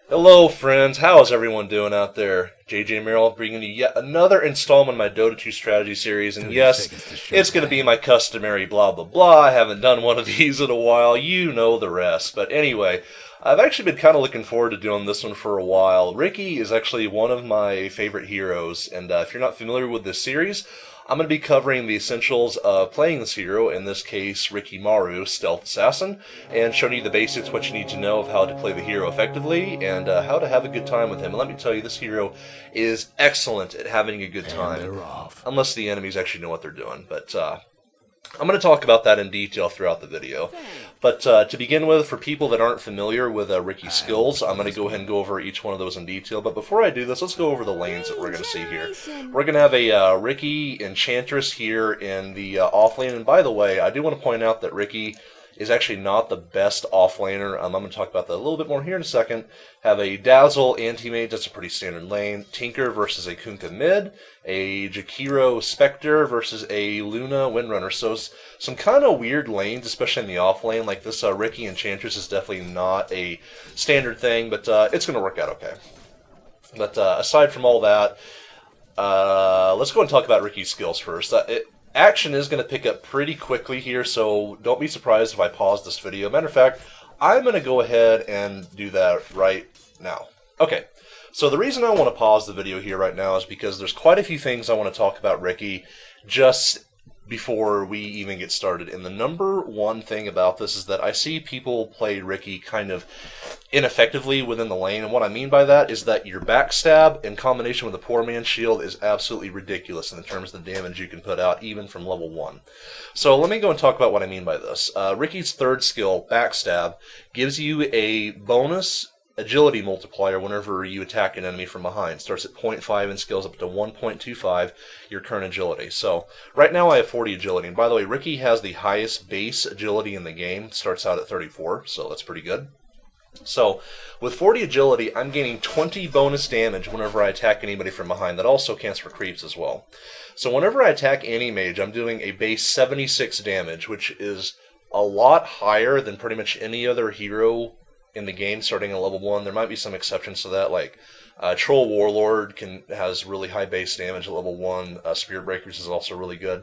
Hello friends, how is everyone doing out there? JJ Merrill bringing you yet another installment of my Dota 2 strategy series, and yes, it's going to be my customary blah blah blah. I haven't done one of these in a while, you know the rest. But anyway, I've actually been kind of looking forward to doing this one for a while. Riki is actually one of my favorite heroes, and if you're not familiar with this series, I'm going to be covering the essentials of playing this hero, in this case Riki Maru, Stealth Assassin, and showing you the basics, what you need to know of how to play the hero effectively, and how to have a good time with him. And let me tell you, this hero is excellent at having a good time, unless the enemies actually know what they're doing. But I'm going to talk about that in detail throughout the video. But to begin with, for people that aren't familiar with Riki's skills, I'm going to go ahead and go over each one of those in detail. But before I do this, let's go over the lanes that we're going to see here. We're going to have a Riki Enchantress here in the off lane. And by the way, I do want to point out that Riki is actually not the best offlaner. I'm going to talk about that a little bit more here in a second. Have a Dazzle Anti-Mage, that's a pretty standard lane. Tinker versus a Kunkka mid. A Jakiro Spectre versus a Luna Windrunner. So some kind of weird lanes, especially in the off lane. Like this Riki Enchantress is definitely not a standard thing, but it's going to work out okay. But aside from all that, let's go and talk about Riki's skills first. Action is going to pick up pretty quickly here, so don't be surprised if I pause this video. Matter of fact, I'm going to go ahead and do that right now. Okay, so the reason I want to pause the video here right now is because there's quite a few things I want to talk about Riki just before we even get started. And the number one thing about this is that I see people play Riki kind of ineffectively within the lane, and what I mean by that is that your backstab in combination with a poor man's shield is absolutely ridiculous in terms of the damage you can put out even from level 1. So let me go and talk about what I mean by this. Riki's third skill, backstab, gives you a bonus agility multiplier whenever you attack an enemy from behind. Starts at 0.5 and scales up to 1.25 your current agility. So right now I have 40 agility, and by the way, Riki has the highest base agility in the game. Starts out at 34, so that's pretty good. So with 40 agility, I'm gaining 20 bonus damage whenever I attack anybody from behind. That also counts for creeps as well. So whenever I attack Anti-Mage, I'm doing a base 76 damage, which is a lot higher than pretty much any other hero in the game starting at level 1. There might be some exceptions to that, like Troll Warlord has really high base damage at level 1. Spirit Breakers is also really good.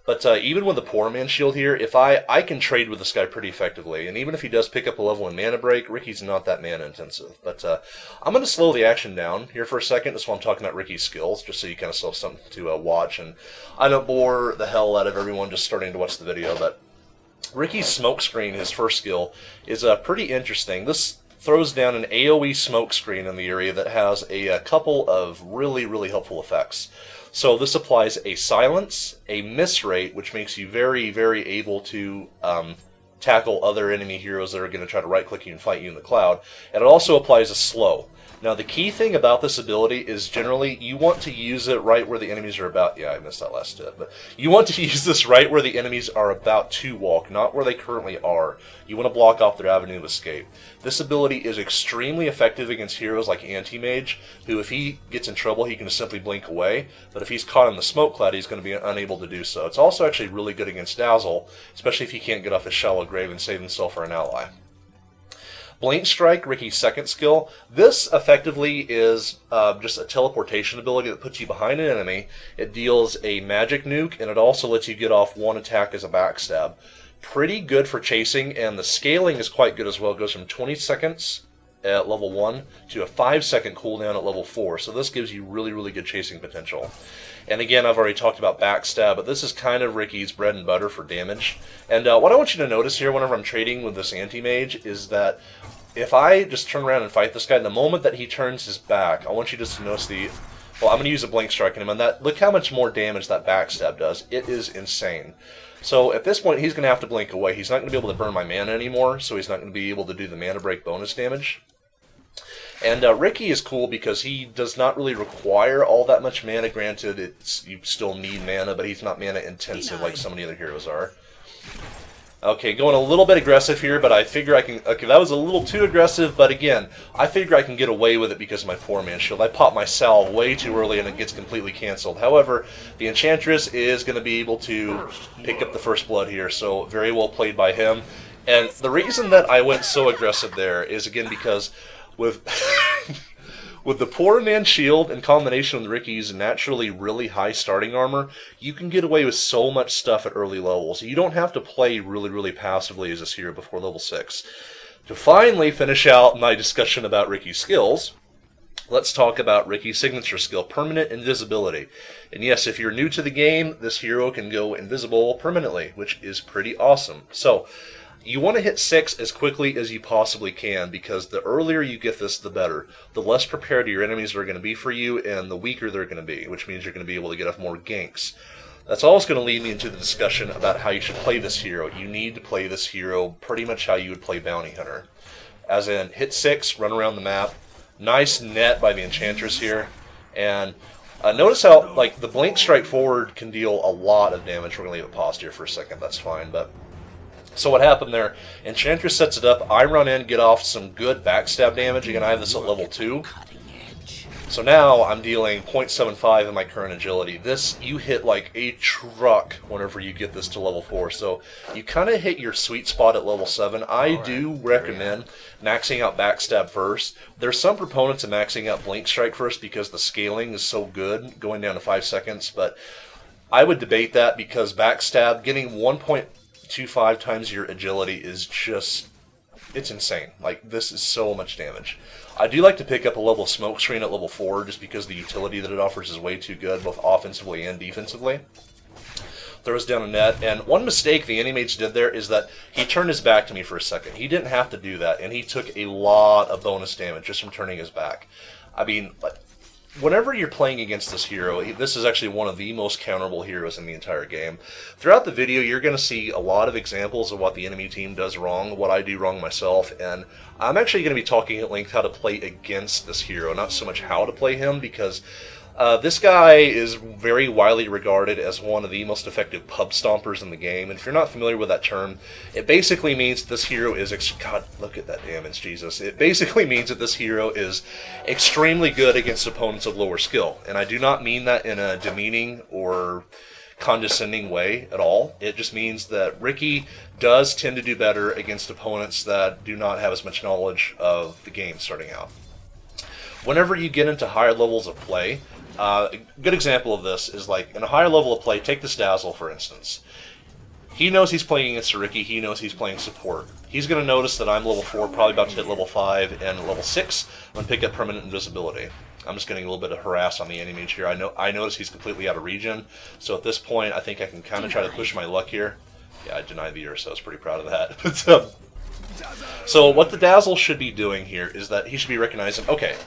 But even with the poor man shield here, if I can trade with this guy pretty effectively, and even if he does pick up a level 1 mana break, Riki's not that mana intensive. But I'm going to slow the action down here for a second. That's why I'm talking about Riki's skills, just so you kind of still have something to watch. And I don't bore the hell out of everyone just starting to watch the video, but Riki's smokescreen, his first skill, is pretty interesting. This throws down an AoE smokescreen in the area that has a couple of really, really helpful effects. So this applies a silence, a miss rate, which makes you very, very able to tackle other enemy heroes that are going to try to right-click you and fight you in the cloud. And it also applies a slow. Now, the key thing about this ability is generally you want to use it right where the enemies are about... Yeah, I missed that last tip. But you want to use this right where the enemies are about to walk, not where they currently are. You want to block off their avenue of escape. This ability is extremely effective against heroes like Anti-Mage, who if he gets in trouble, he can just simply blink away. But if he's caught in the smoke cloud, he's going to be unable to do so. It's also actually really good against Dazzle, especially if he can't get off his shallow grave and save himself for an ally. Blink Strike, Riki's second skill. This effectively is just a teleportation ability that puts you behind an enemy. It deals a magic nuke, and it also lets you get off one attack as a backstab. Pretty good for chasing, and the scaling is quite good as well. It goes from 20 seconds at level 1 to a 5-second cooldown at level 4. So this gives you really, really good chasing potential. And again, I've already talked about backstab, but this is kind of Riki's bread and butter for damage. And what I want you to notice here whenever I'm trading with this Anti-Mage is that if I just turn around and fight this guy, the moment that he turns his back, I want you just to notice the... Well, I'm going to use a Blink Strike on him, and look how much more damage that backstab does. It is insane. So at this point, he's going to have to blink away. He's not going to be able to burn my mana anymore, so he's not going to be able to do the mana break bonus damage. And Riki is cool because he does not really require all that much mana. Granted, you still need mana, but he's not mana intensive like some of the other heroes are. Okay, going a little bit aggressive here, but I figure I can... Okay, that was a little too aggressive, but again, I figure I can get away with it because of my poor man's shield. I pop my salve way too early and it gets completely canceled. However, the Enchantress is going to be able to pick up the first blood here, so very well played by him. And the reason that I went so aggressive there is, again, because with with the Poor Man Shield in combination with Riki's naturally really high starting armor, you can get away with so much stuff at early levels. You don't have to play really passively as this hero before level 6. To finally finish out my discussion about Riki's skills, let's talk about Riki's signature skill, Permanent Invisibility. And yes, if you're new to the game, this hero can go invisible permanently, which is pretty awesome. So, you want to hit 6 as quickly as you possibly can, because the earlier you get this, the better. The less prepared your enemies are going to be for you, and the weaker they're going to be, which means you're going to be able to get off more ganks. That's always going to lead me into the discussion about how you should play this hero. You need to play this hero pretty much how you would play Bounty Hunter. As in, hit 6, run around the map. Nice net by the Enchantress here. And notice how, like, the Blink Strike Forward can deal a lot of damage. We're going to leave it paused here for a second, that's fine, but... So what happened there, Enchantress sets it up, I run in, get off some good backstab damage. Again, I have this at level 2. So now I'm dealing 0.75 in my current agility. This, you hit like a truck whenever you get this to level 4. So you kind of hit your sweet spot at level 7. I do recommend maxing out backstab first. There's some proponents of maxing out blink strike first because the scaling is so good, going down to 5 seconds. But I would debate that because backstab, getting 1.25 times your agility is just... it's insane. Like, this is so much damage. I do like to pick up a level smoke screen at level 4 just because the utility that it offers is way too good, both offensively and defensively. Throws down a net, and one mistake the Animage did there is that he turned his back to me for a second. He didn't have to do that, and he took a lot of bonus damage just from turning his back. I mean, whenever you're playing against this hero, this is actually one of the most counterable heroes in the entire game. Throughout the video, you're going to see a lot of examples of what the enemy team does wrong, what I do wrong myself, and I'm actually going to be talking at length how to play against this hero, not so much how to play him, because this guy is very widely regarded as one of the most effective pub stompers in the game, and if you're not familiar with that term, it basically means this hero is... God, look at that damage, Jesus. It basically means that this hero is extremely good against opponents of lower skill, and I do not mean that in a demeaning or condescending way at all. It just means that Riki does tend to do better against opponents that do not have as much knowledge of the game starting out. Whenever you get into higher levels of play, a good example of this is like in a higher level of play, take this Dazzle for instance. He knows he's playing against Riki, he knows he's playing support. He's going to notice that I'm level 4, probably about to hit level 5, and level 6, I'm going to pick up Permanent Invisibility. I'm just getting a little bit of harass on the Animage here. I notice he's completely out of region, so at this point I think I can kind of try to push my luck here. Yeah, I denied the Ursa, so I was pretty proud of that. So what the Dazzle should be doing here is that he should be recognizing, okay,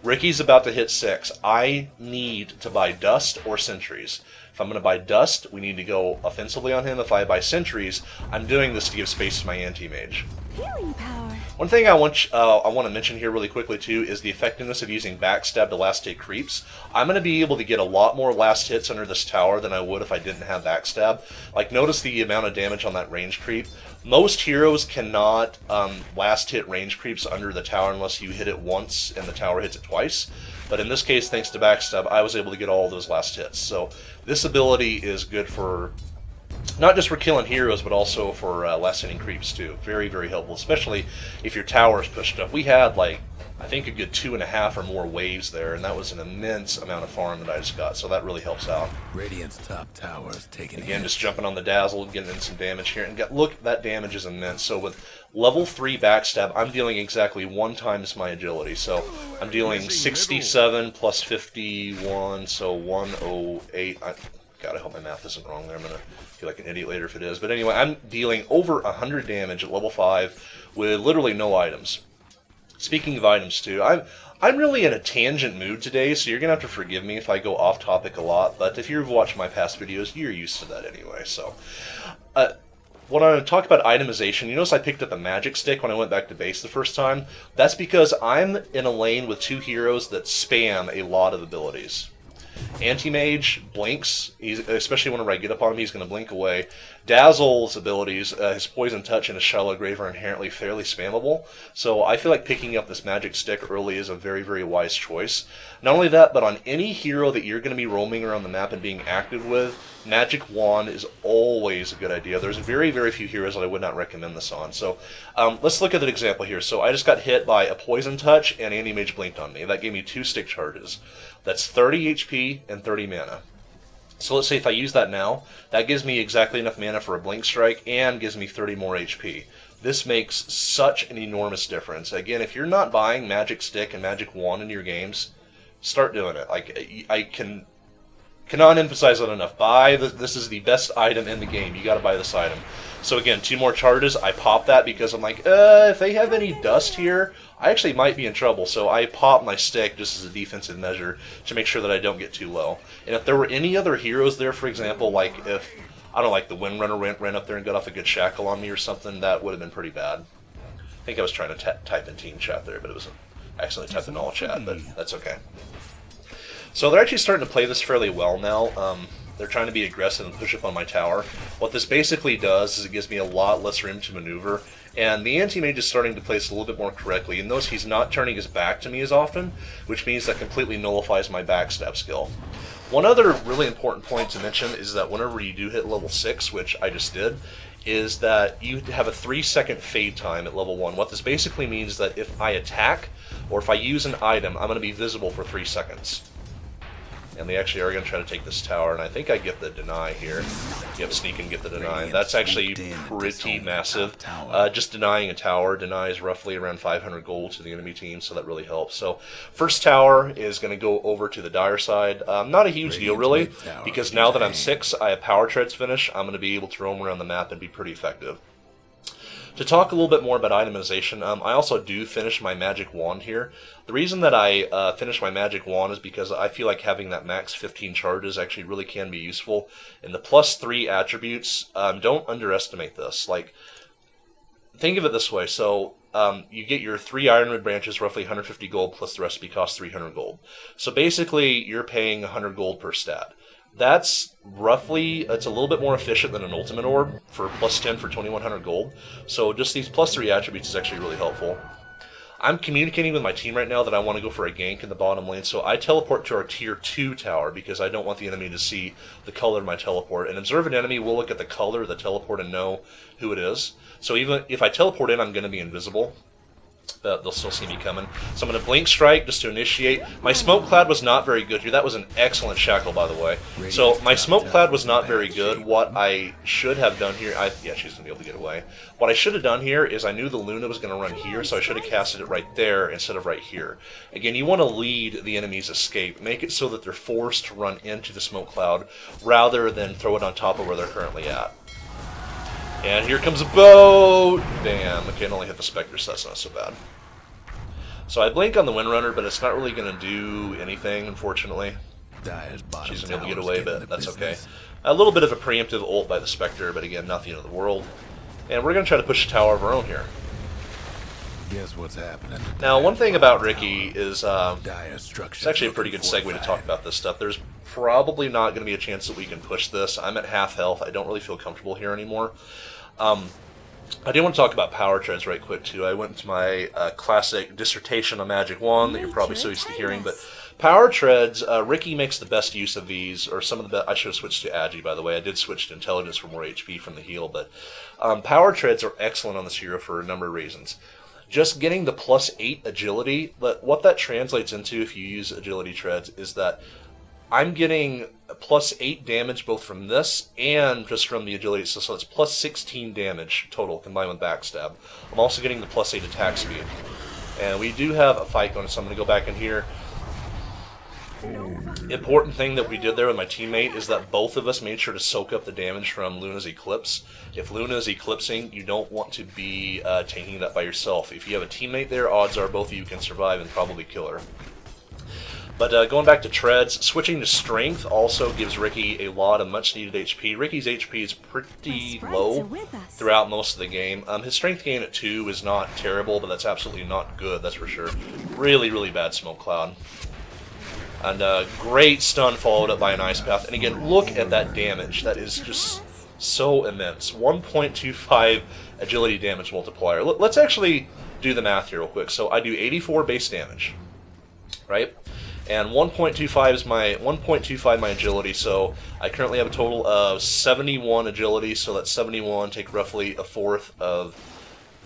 Riki's about to hit 6. I need to buy Dust or Sentries. If I'm going to buy Dust, we need to go offensively on him. If I buy Sentries, I'm doing this to give space to my anti-mage. Healing power. One thing I want to mention here really quickly too is the effectiveness of using backstab to last hit creeps. I'm going to be able to get a lot more last hits under this tower than I would if I didn't have backstab. Like, notice the amount of damage on that range creep. Most heroes cannot last hit range creeps under the tower unless you hit it once and the tower hits it twice. But in this case, thanks to backstab, I was able to get all of those last hits. So this ability is good for not just for killing heroes, but also for last hitting creeps too. Very, very helpful, especially if your tower is pushed up. We had like, I think a good 2.5 or more waves there, and that was an immense amount of farm that I just got, so that really helps out. Radiant's top tower is taking again, just jumping on the Dazzle, getting in some damage here, and look, that damage is immense. So with level 3 backstab, I'm dealing exactly 1 times my agility. So I'm dealing 67 plus 51, so 108. God, I hope my math isn't wrong there. I'm going to feel like an idiot later if it is. But anyway, I'm dealing over 100 damage at level 5 with literally no items. Speaking of items too, I'm really in a tangent mood today, so you're going to have to forgive me if I go off topic a lot, but if you've watched my past videos, you're used to that anyway. So, when I talk about itemization, you notice I picked up a magic stick when I went back to base the first time. That's because I'm in a lane with 2 heroes that spam a lot of abilities. Anti-mage blinks, especially whenever I get up on him, he's going to blink away. Dazzle's abilities, his Poison Touch and his Shallow Grave are inherently fairly spammable, so I feel like picking up this Magic Stick early is a very, very wise choice. Not only that, but on any hero that you're going to be roaming around the map and being active with, Magic Wand is always a good idea. There's very, very few heroes that I would not recommend this on. So let's look at an example here. So I just got hit by a Poison Touch and Anti-Mage blinked on me. That gave me 2 stick charges. That's 30 HP and 30 mana. So let's say if I use that now, that gives me exactly enough mana for a Blink Strike and gives me 30 more HP. This makes such an enormous difference. Again, if you're not buying Magic Stick and Magic Wand in your games, start doing it. Like, I cannot emphasize that enough. Buy this is the best item in the game. You got to buy this item. So again, 2 more charges. I pop that because I'm like, if they have any dust here, I actually might be in trouble. So I pop my stick just as a defensive measure to make sure that I don't get too low. And if there were any other heroes there, for example, like if, I don't know, like the Windrunner ran up there and got off a good shackle on me or something, that would have been pretty bad. I think I was trying to type in team chat there, but it was accidentally typed in all chat, but that's okay. So they're actually starting to play this fairly well now. They're trying to be aggressive and push up on my tower. What this basically does is it gives me a lot less room to maneuver, and the anti-mage is starting to place a little bit more correctly. And notice he's not turning his back to me as often, which means that completely nullifies my backstab skill. One other really important point to mention is that whenever you do hit level 6, which I just did, is that you have a 3-second fade time at level 1. What this basically means is that if I attack, or if I use an item, I'm going to be visible for 3 seconds. And they actually are going to try to take this tower, and I think I get the deny here. Yep, sneak and get the deny. That's actually pretty massive. Just denying a tower denies roughly around 500 gold to the enemy team, so that really helps. So first tower is going to go over to the Dire side. Not a huge deal, really, because now that I'm 6, I have Power Treads finish. I'm going to be able to roam around the map and be pretty effective. To talk a little bit more about itemization, I also do finish my Magic Wand here. The reason that I finish my Magic Wand is because I feel like having that max 15 charges actually really can be useful. And the +3 attributes, don't underestimate this. Like, think of it this way. So you get your 3 Ironwood branches, roughly 150 gold, plus the recipe costs 300 gold. So basically, you're paying 100 gold per stat. That's roughly, it's a little bit more efficient than an ultimate orb for +10 for 2100 gold. So just these +3 attributes is actually really helpful. I'm communicating with my team right now that I want to go for a gank in the bottom lane, so I teleport to our tier 2 tower because I don't want the enemy to see the color of my teleport. An observant enemy will look at the color of the teleport and know who it is. So even if I teleport in, I'm going to be invisible. They'll still see me coming. So I'm going to Blink Strike just to initiate. My Smoke Cloud was not very good here. That was an excellent shackle, by the way. So my Smoke Cloud was not very good. What I should have done here... yeah, she's going to be able to get away. What I should have done here is I knew the Luna was going to run here, so I should have casted it right there instead of right here. Again, you want to lead the enemy's escape. Make it so that they're forced to run into the Smoke Cloud rather than throw it on top of where they're currently at. And here comes a boat! Damn, I can only hit the Spectre, so that's not so bad. So I blink on the Windrunner, but it's not really going to do anything, unfortunately. She's going to be able to get away, but that's okay. A little bit of a preemptive ult by the Spectre, but again, not the end of the world. And we're going to try to push a tower of our own here. Guess what's happening? Now, one thing about Riki is it's actually a pretty good segue to talk about this stuff. There's probably not going to be a chance that we can push this. I'm at half health. I don't really feel comfortable here anymore. I do want to talk about Power Treads right quick, too. I went to my classic dissertation on Magic Wand that you're probably so used to hearing, but Power Treads, Riki makes the best use of these, or some of the best. I should have switched to Agi, by the way. I did switch to Intelligence for more HP from the heal, but Power Treads are excellent on this hero for a number of reasons. Just getting the +8 agility, but what that translates into if you use agility treads is that I'm getting +8 damage both from this and just from the agility, so it's +16 damage total combined with backstab. I'm also getting the +8 attack speed. And we do have a fight going, so I'm going to go back in here. Important thing that we did there with my teammate is that both of us made sure to soak up the damage from Luna's Eclipse. If Luna is eclipsing, you don't want to be taking that by yourself. If you have a teammate there, odds are both of you can survive and probably kill her. But going back to treads, switching to strength also gives Riki a lot of much needed HP. Riki's HP is pretty low throughout most of the game. His strength gain at 2 is not terrible, but that's absolutely not good, that's for sure. Really, really bad Smoke Cloud. And great stun followed up by an Ice Path. And again, look at that damage. That is just so immense. 1.25 agility damage multiplier. Let's actually do the math here real quick. So I do 84 base damage, right? And 1.25 my agility, so I currently have a total of 71 agility, so that's 71, take roughly a fourth of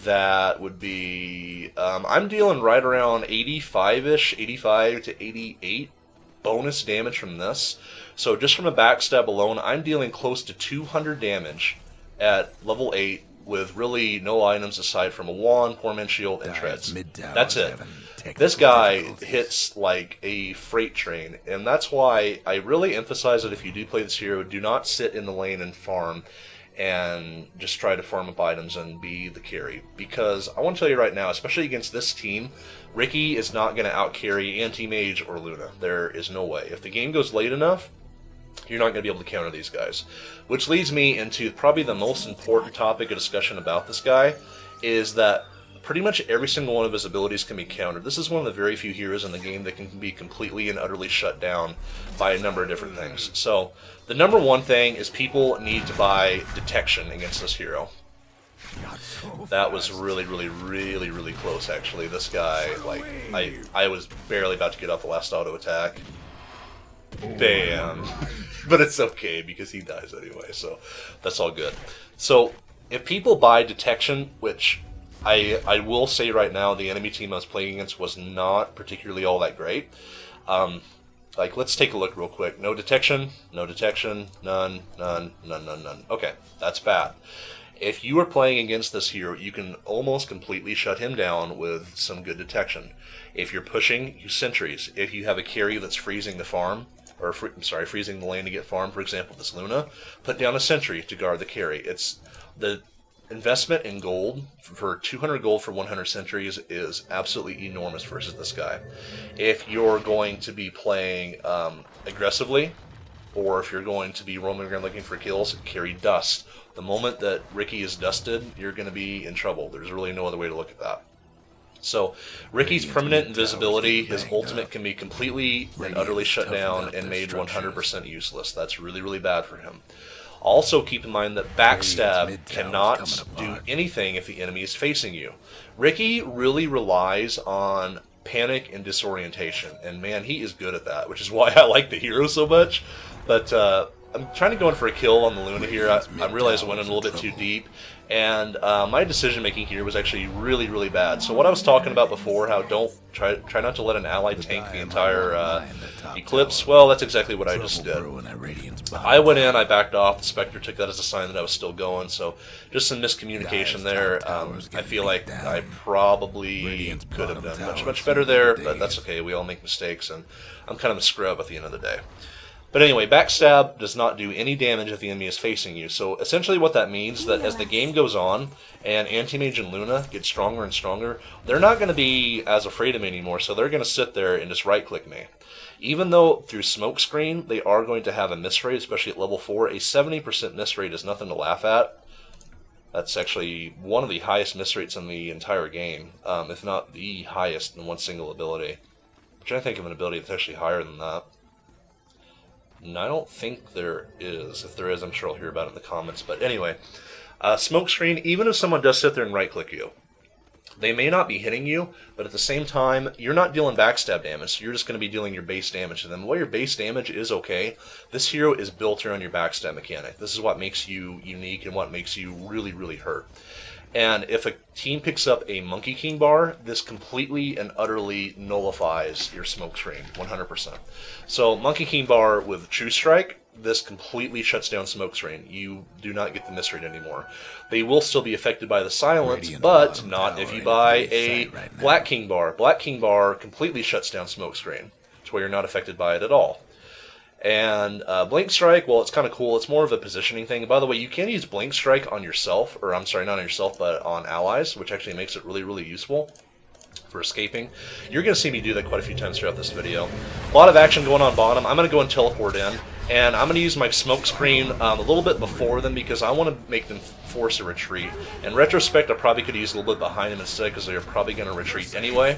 that would be, I'm dealing right around 85-ish, 85 to 88 bonus damage from this. So just from a backstab alone, I'm dealing close to 200 damage at level 8 with really no items aside from a wand, poor man's shield, and treads. That's it. This guy hits like a freight train, and that's why I really emphasize that if you do play this hero, do not sit in the lane and farm and just try to farm up items and be the carry. Because I want to tell you right now, especially against this team, Riki is not going to out-carry Anti-Mage or Luna. There is no way. If the game goes late enough, you're not going to be able to counter these guys. Which leads me into probably the most important topic of discussion about this guy, is that pretty much every single one of his abilities can be countered. This is one of the very few heroes in the game that can be completely and utterly shut down by a number of different things. So, the number one thing is people need to buy detection against this hero. That was really close, actually. This guy, like, I was barely about to get off the last auto attack. Bam! But it's okay, because he dies anyway, so that's all good. So, if people buy detection, which I will say right now, the enemy team I was playing against was not particularly all that great. Like, let's take a look real quick. No detection, none. Okay, that's bad. If you are playing against this hero, you can almost completely shut him down with some good detection. If you're pushing, use sentries. If you have a carry that's freezing the farm, or freezing the lane to get farm, for example, this Luna, put down a sentry to guard the carry. It's the investment in gold for 200 gold for 100 sentries is absolutely enormous versus this guy. If you're going to be playing aggressively, or if you're going to be roaming around looking for kills, carry dust. The moment that Riki is dusted, you're going to be in trouble. There's really no other way to look at that. So, Riki's permanent invisibility, his ultimate can be completely and utterly shut down and made 100% useless. That's really bad for him. Also keep in mind that backstab cannot do anything if the enemy is facing you. Riki really relies on panic and disorientation, and man, he is good at that, which is why I like the hero so much. But I'm trying to go in for a kill on the Luna here. I realized I went in a little bit too deep, and my decision making here was actually really bad. So what I was talking about before, how don't try not to let an ally tank the entire Eclipse, well, that's exactly what I just did. I went in, I backed off, the Spectre took that as a sign that I was still going, so just some miscommunication there. I feel like I probably could have done much better there, but that's okay, we all make mistakes, and I'm kind of a scrub at the end of the day. But anyway, backstab does not do any damage if the enemy is facing you. So essentially what that means is that as the game goes on and Anti-Mage and Luna get stronger and stronger, they're not going to be as afraid of me anymore, so they're going to sit there and just right-click me. Even though through Smokescreen they are going to have a miss rate, especially at level 4, a 70% miss rate is nothing to laugh at. That's actually one of the highest miss rates in the entire game, if not the highest in one single ability. I'm trying to think of an ability that's actually higher than that. No, I don't think there is. If there is, I'm sure I'll hear about it in the comments. But anyway, Smokescreen, even if someone does sit there and right-click you, they may not be hitting you, but at the same time, you're not dealing backstab damage, so you're just going to be dealing your base damage to them. While your base damage is okay, this hero is built around your backstab mechanic. This is what makes you unique and what makes you really hurt. And if a team picks up a Monkey King bar, this completely and utterly nullifies your Smokescreen, 100%. So Monkey King bar with True Strike, this completely shuts down Smokescreen. You do not get the miss rate anymore. They will still be affected by the silence, but not if you buy a Black King bar. Black King bar completely shuts down Smokescreen, to where you're not affected by it at all. And Blink Strike, well, it's kind of cool. It's more of a positioning thing. By the way, you can use Blink Strike on yourself, or I'm sorry, not on yourself, but on allies, which actually makes it really useful for escaping. You're going to see me do that quite a few times throughout this video. A lot of action going on bottom. I'm going to go and teleport in, and I'm going to use my Smokescreen a little bit before them because I want to make them force a retreat. In retrospect, I probably could use a little bit behind them instead because they're probably going to retreat anyway.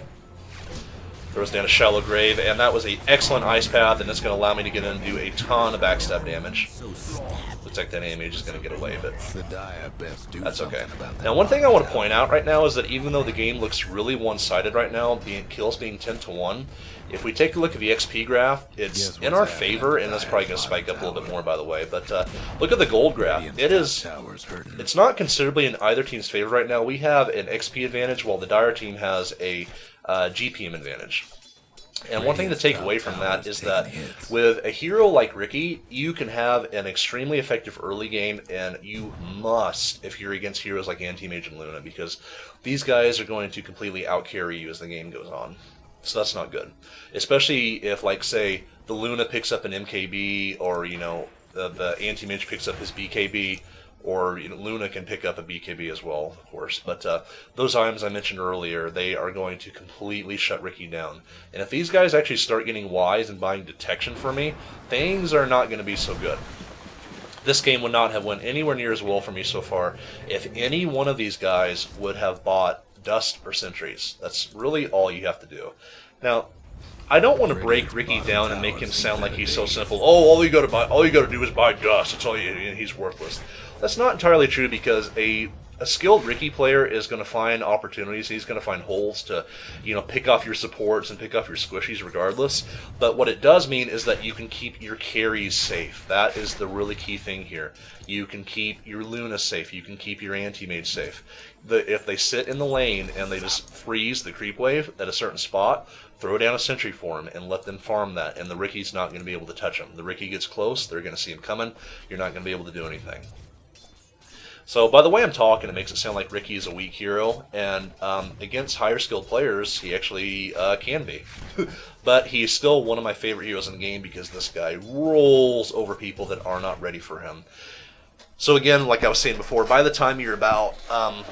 Throws down a Shallow Grave, and that was an excellent Ice Path, and it's going to allow me to get in and do a ton of backstab damage. Looks like that enemy is just going to get away, but that's okay. Now, one thing I want to point out right now is that even though the game looks really one-sided right now, kills being 10-1, if we take a look at the XP graph, it's in our favor, and that's probably going to spike up a little bit more, by the way. But look at the gold graph. It's not considerably in either team's favor right now. We have an XP advantage, while the Dire team has a GPM advantage. And one thing to take away from that is that with a hero like Riki, you can have an extremely effective early game, and you must if you're against heroes like Anti-Mage and Luna, because these guys are going to completely outcarry you as the game goes on. So that's not good. Especially if, like, say, the Luna picks up an MKB, or, you know, the Anti-Mage picks up his BKB, or, you know, Luna can pick up a BKB as well, of course. But those items I mentioned earlier, they are going to completely shut Riki down. And if these guys actually start getting wise and buying detection for me, things are not going to be so good. This game would not have went anywhere near as well for me so far if any one of these guys would have bought Dust or Sentries. That's really all you have to do. Now, I don't want to break Riki down and make him sound like he's so simple. Oh, all you got to do is buy Dust. That's all you, and he's worthless. That's not entirely true, because a skilled Riki player is going to find opportunities. He's going to find holes to, you know, pick off your supports and pick off your squishies regardless. But what it does mean is that you can keep your carries safe. That is the really key thing here. You can keep your Luna safe. You can keep your Anti-Mage safe. If they sit in the lane and they just freeze the creep wave at a certain spot, throw down a sentry for him and let them farm that, and the Riki's not going to be able to touch him. The Riki gets close, they're going to see him coming, you're not going to be able to do anything. So, by the way I'm talking, it makes it sound like Riki is a weak hero, and against higher skilled players, he actually can be. But he's still one of my favorite heroes in the game, because this guy rolls over people that are not ready for him. So again, like I was saying before, by the time you're about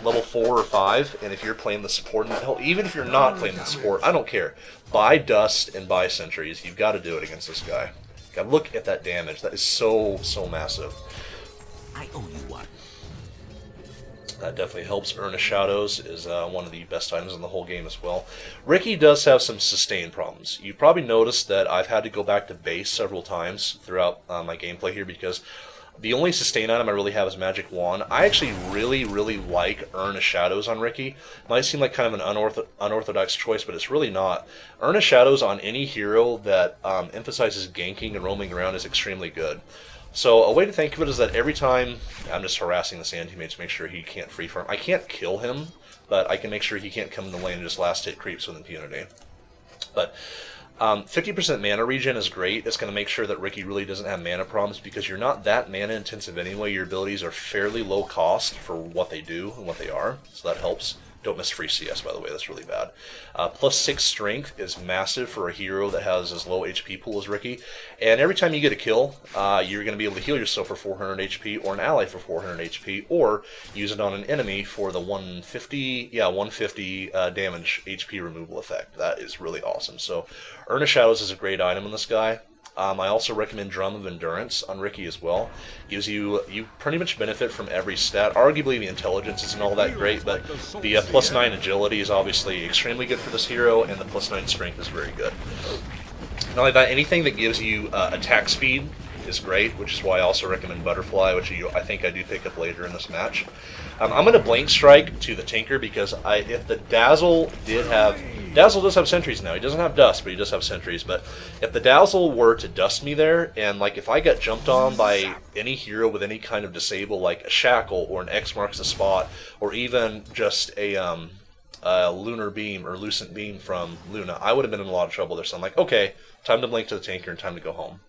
level 4 or 5, and if you're playing the support, hell, even if you're not playing the support, I don't care. Buy Dust and buy Sentries. You've got to do it against this guy. God, look at that damage. That is so massive. I owe you one. That definitely helps. Earnest Shadows is one of the best items in the whole game as well. Riki does have some sustain problems. You probably noticed that I've had to go back to base several times throughout my gameplay here, because the only sustain item I really have is Magic Wand. I actually really like Earnest Shadows on Riki. Might seem like kind of an unorthodox choice, but it's really not. Earnest Shadows on any hero that emphasizes ganking and roaming around is extremely good. So a way to think of it is that every time I'm just harassing this Anti-Mage to make sure he can't free farm. I can't kill him, but I can make sure he can't come in the lane and just last hit creeps with impunity. But 50% mana regen is great. It's going to make sure that Riki really doesn't have mana problems, because you're not that mana intensive anyway. Your abilities are fairly low cost for what they do and what they are, so that helps. Don't miss free CS, by the way. That's really bad. Plus 6 strength is massive for a hero that has as low HP pool as Riki. And every time you get a kill, you're going to be able to heal yourself for 400 HP, or an ally for 400 HP, or use it on an enemy for the 150 damage HP removal effect. That is really awesome. So Earnest Shadows is a great item on this guy. I also recommend Drum of Endurance on Riki as well. Gives you pretty much benefit from every stat. Arguably the intelligence isn't all that great, but the +9 agility is obviously extremely good for this hero, and the +9 strength is very good. Not only that, anything that gives you attack speed is great, which is why I also recommend Butterfly, which I think I do pick up later in this match. I'm going to Blank Strike to the Tinker, because if the Dazzle does have sentries now. He doesn't have Dust, but he does have sentries. But if the Dazzle were to dust me there, and like if I got jumped on by any hero with any kind of disable, like a Shackle or an X marks the spot, or even just a Lunar Beam or Lucent Beam from Luna, I would have been in a lot of trouble there. So I'm like, okay, time to blink to the Tinker and time to go home.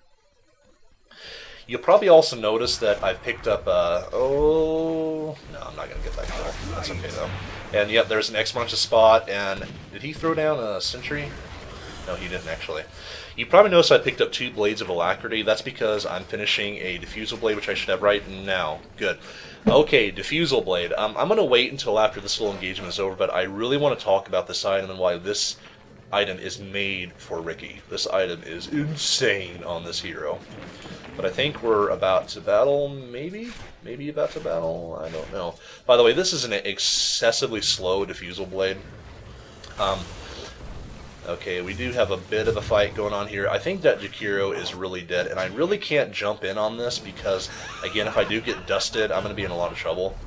You'll probably also notice that I've picked up oh, no, I'm not going to get that kill. That's okay, though. And, yep, there's an X-Marks a spot, and did he throw down a Sentry? No, he didn't, actually. You probably noticed I picked up 2 Blades of Alacrity. That's because I'm finishing a Diffusal Blade, which I should have right now. Good. Okay, Diffusal Blade. I'm going to wait until after this little engagement is over, but I really want to talk about this item and why this item is made for Riki. This item is insane on this hero. But I think we're about to battle, maybe about to battle, I don't know. By the way, this is an excessively slow Diffusal Blade. Okay, we do have a bit of a fight going on here. I think that Jakiro is really dead, and I really can't jump in on this because, again, if I do get dusted, I'm going to be in a lot of trouble.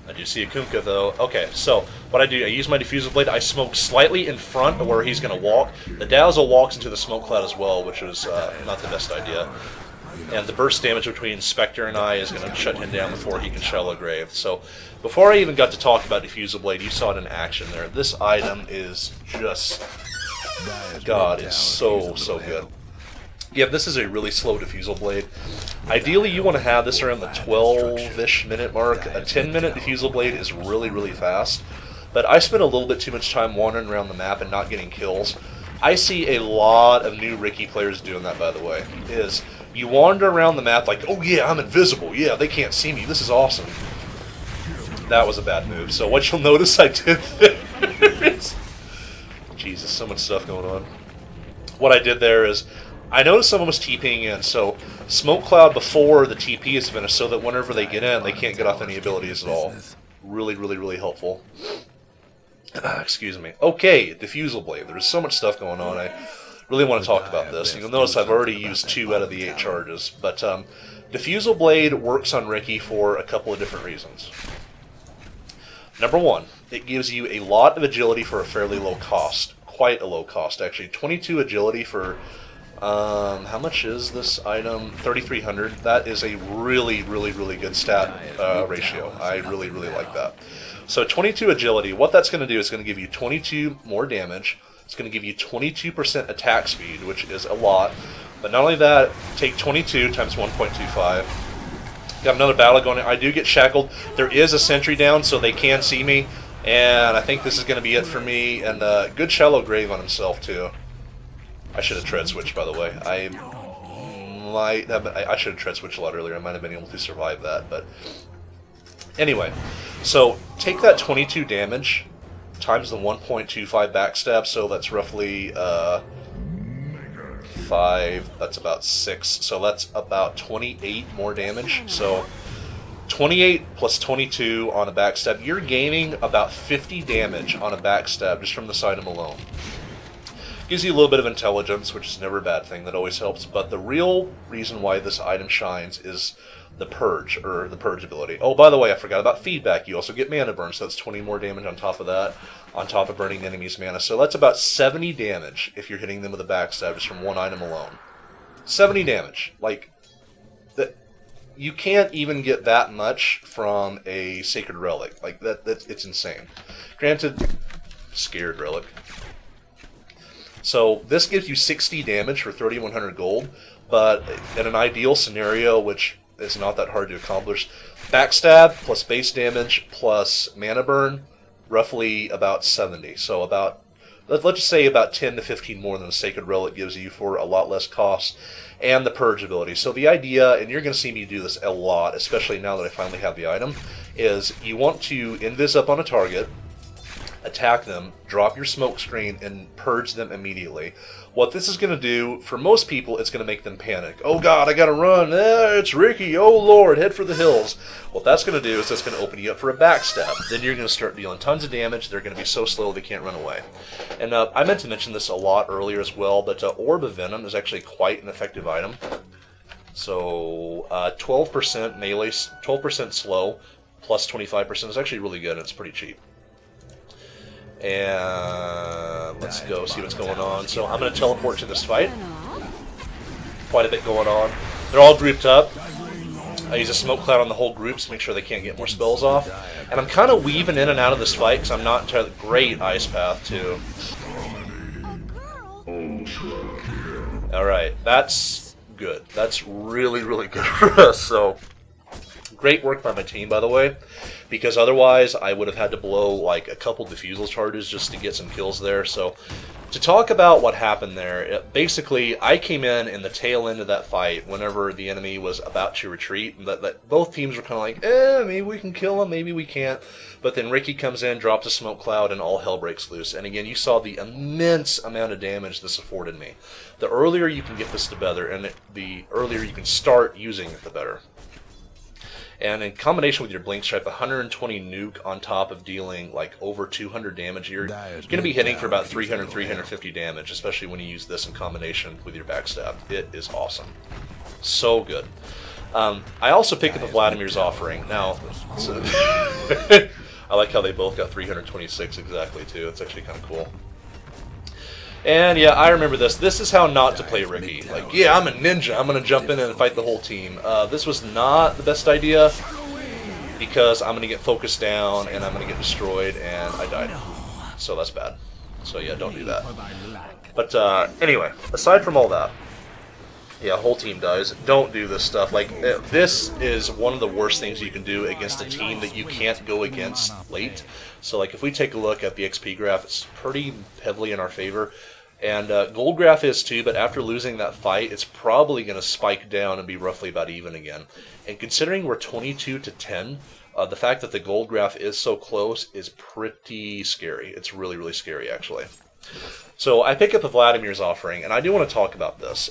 I do see a Kunkka, though. Okay, so what I do, I use my Diffusal Blade. I smoke slightly in front of where he's going to walk. The Dazzle walks into the smoke cloud as well, which was not the best idea. And the burst damage between Spectre and I is going to shut him down before he can Shallow Grave. So, before I even got to talk about Diffusal Blade, you saw it in action there. This item is just... God, it's so good. Yeah, this is a really slow Diffusal Blade. Ideally, you want to have this around the 12-ish minute mark. A 10-minute Diffusal Blade is really fast. But I spent a little bit too much time wandering around the map and not getting kills. I see a lot of new Riki players doing that, by the way. You wander around the map like, oh yeah, I'm invisible. Yeah, they can't see me. This is awesome. That was a bad move. So what you'll notice I did there is... Jesus, so much stuff going on. What I did there is, I noticed someone was TPing in, so Smoke Cloud before the TP is finished so that whenever they get in, they can't get off any abilities at all. Really helpful. Excuse me. Okay, Diffusal Blade. There's so much stuff going on. I really want to talk about this. You'll notice I've already used 2 out of the 8 charges, but Diffusal Blade works on Riki for a couple of different reasons. Number 1, it gives you a lot of agility for a fairly low cost. Quite a low cost, actually. 22 agility for, how much is this item? 3,300. That is a really good stat ratio. I really like that. So 22 agility, what that's going to do is going to give you 22 more damage. It's going to give you 22% attack speed, which is a lot. But not only that, take 22 times 1.25. Got another battle going on. I do get shackled. There is a sentry down, so they can see me. And I think this is going to be it for me. And good Shallow Grave on himself, too. I should have tread switched, by the way. I should have tread switched a lot earlier. I might have been able to survive that. But anyway, so take that 22 damage times the 1.25 backstab, so that's roughly 5, that's about 6, so that's about 28 more damage. So 28 plus 22 on a backstab, you're gaining about 50 damage on a backstab just from this item alone. Gives you a little bit of intelligence, which is never a bad thing, that always helps, but the real reason why this item shines is the Purge, or the Purge ability. Oh, by the way, I forgot about Feedback. You also get Mana Burn, so that's 20 more damage on top of that, on top of burning the enemy's mana. So that's about 70 damage if you're hitting them with a backstab just from one item alone. 70 damage. Like, you can't even get that much from a Sacred Relic. Like, it's insane. Granted, Scared Relic. So this gives you 60 damage for 3,100 gold, but in an ideal scenario, which is not that hard to accomplish, backstab plus base damage plus mana burn, roughly about 70. So about, let's just say about 10 to 15 more than the Sacred Relic gives you for a lot less cost, and the Purge ability. So the idea, and you're going to see me do this a lot, especially now that I finally have the item, is you want to invis up on a target, attack them, drop your smoke screen, and purge them immediately. What this is going to do, for most people, it's going to make them panic. Oh god, I gotta run, it's Riki, oh lord, head for the hills. What that's going to do is that's going to open you up for a backstab. Then you're going to start dealing tons of damage, they're going to be so slow they can't run away. And I meant to mention this a lot earlier as well, but Orb of Venom is actually quite an effective item. So 12% melee, 12% slow, plus 25% is actually really good, and it's pretty cheap. And let's go see what's going on. So I'm going to teleport to this fight. Quite a bit going on. They're all grouped up. I use a smoke cloud on the whole group to make sure they can't get more spells off. And I'm kind of weaving in and out of this fight because I'm not entirely great Ice Path too. Alright, that's good. That's really good for us. So great work by my team, by the way, because otherwise I would have had to blow like a couple Diffusal charges just to get some kills there. So to talk about what happened there, basically I came in the tail end of that fight whenever the enemy was about to retreat, and that both teams were kind of like, maybe we can kill him, maybe we can't. But then Riki comes in, drops a smoke cloud, and all hell breaks loose. And again, you saw the immense amount of damage this afforded me. The earlier you can get this to better, and the earlier you can start using it, the better. And in combination with your Blink Stripe, 120 nuke on top of dealing like over 200 damage, you're going to be hitting for about 300, 350 damage, especially when you use this in combination with your backstab. It is awesome. So good. I also picked up a Vladimir's Offering. Now, so I like how they both got 326 exactly, too. It's actually kind of cool. And yeah, I remember this. This is how not to play Riki. Like, yeah, I'm a ninja. I'm going to jump in and fight the whole team. This was not the best idea because I'm going to get focused down and I'm going to get destroyed, and I died. So that's bad. So yeah, don't do that. But anyway, aside from all that, yeah, whole team dies. Don't do this stuff. Like, this is one of the worst things you can do against a team that you can't go against late. So like, if we take a look at the XP graph, it's pretty heavily in our favor. And gold graph is too, but after losing that fight, it's probably going to spike down and be roughly about even again. And considering we're 22 to 10, the fact that the gold graph is so close is pretty scary. It's really, really scary, actually. So I pick up a Vladimir's Offering, and I do want to talk about this.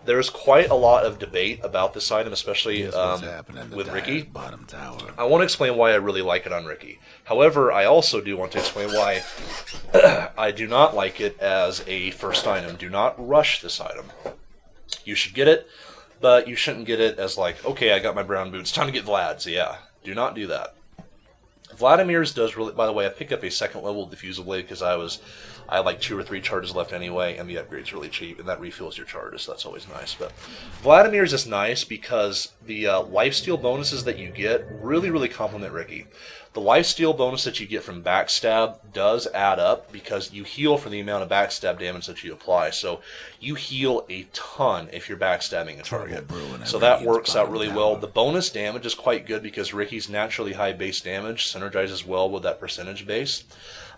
There's quite a lot of debate about this item, especially with Riki. I want to explain why I really like it on Riki. However, I also do want to explain why I do not like it as a first item. Do not rush this item. You should get it, but you shouldn't get it as like, okay, I got my brown boots, time to get Vlad's. Yeah, do not do that. Vladimir's does really, by the way, I picked up a second level Diffusal Blade because I had like 2 or 3 charges left anyway, and the upgrade's really cheap, and that refills your charges, so that's always nice. But Vladimir's is nice because the lifesteal bonuses that you get really, really complement Riki. The lifesteal bonus that you get from backstab does add up because you heal for the amount of backstab damage that you apply. So you heal a ton if you're backstabbing a target. So that works out really well. The bonus damage is quite good because Riki's naturally high base damage synergizes well with that percentage base.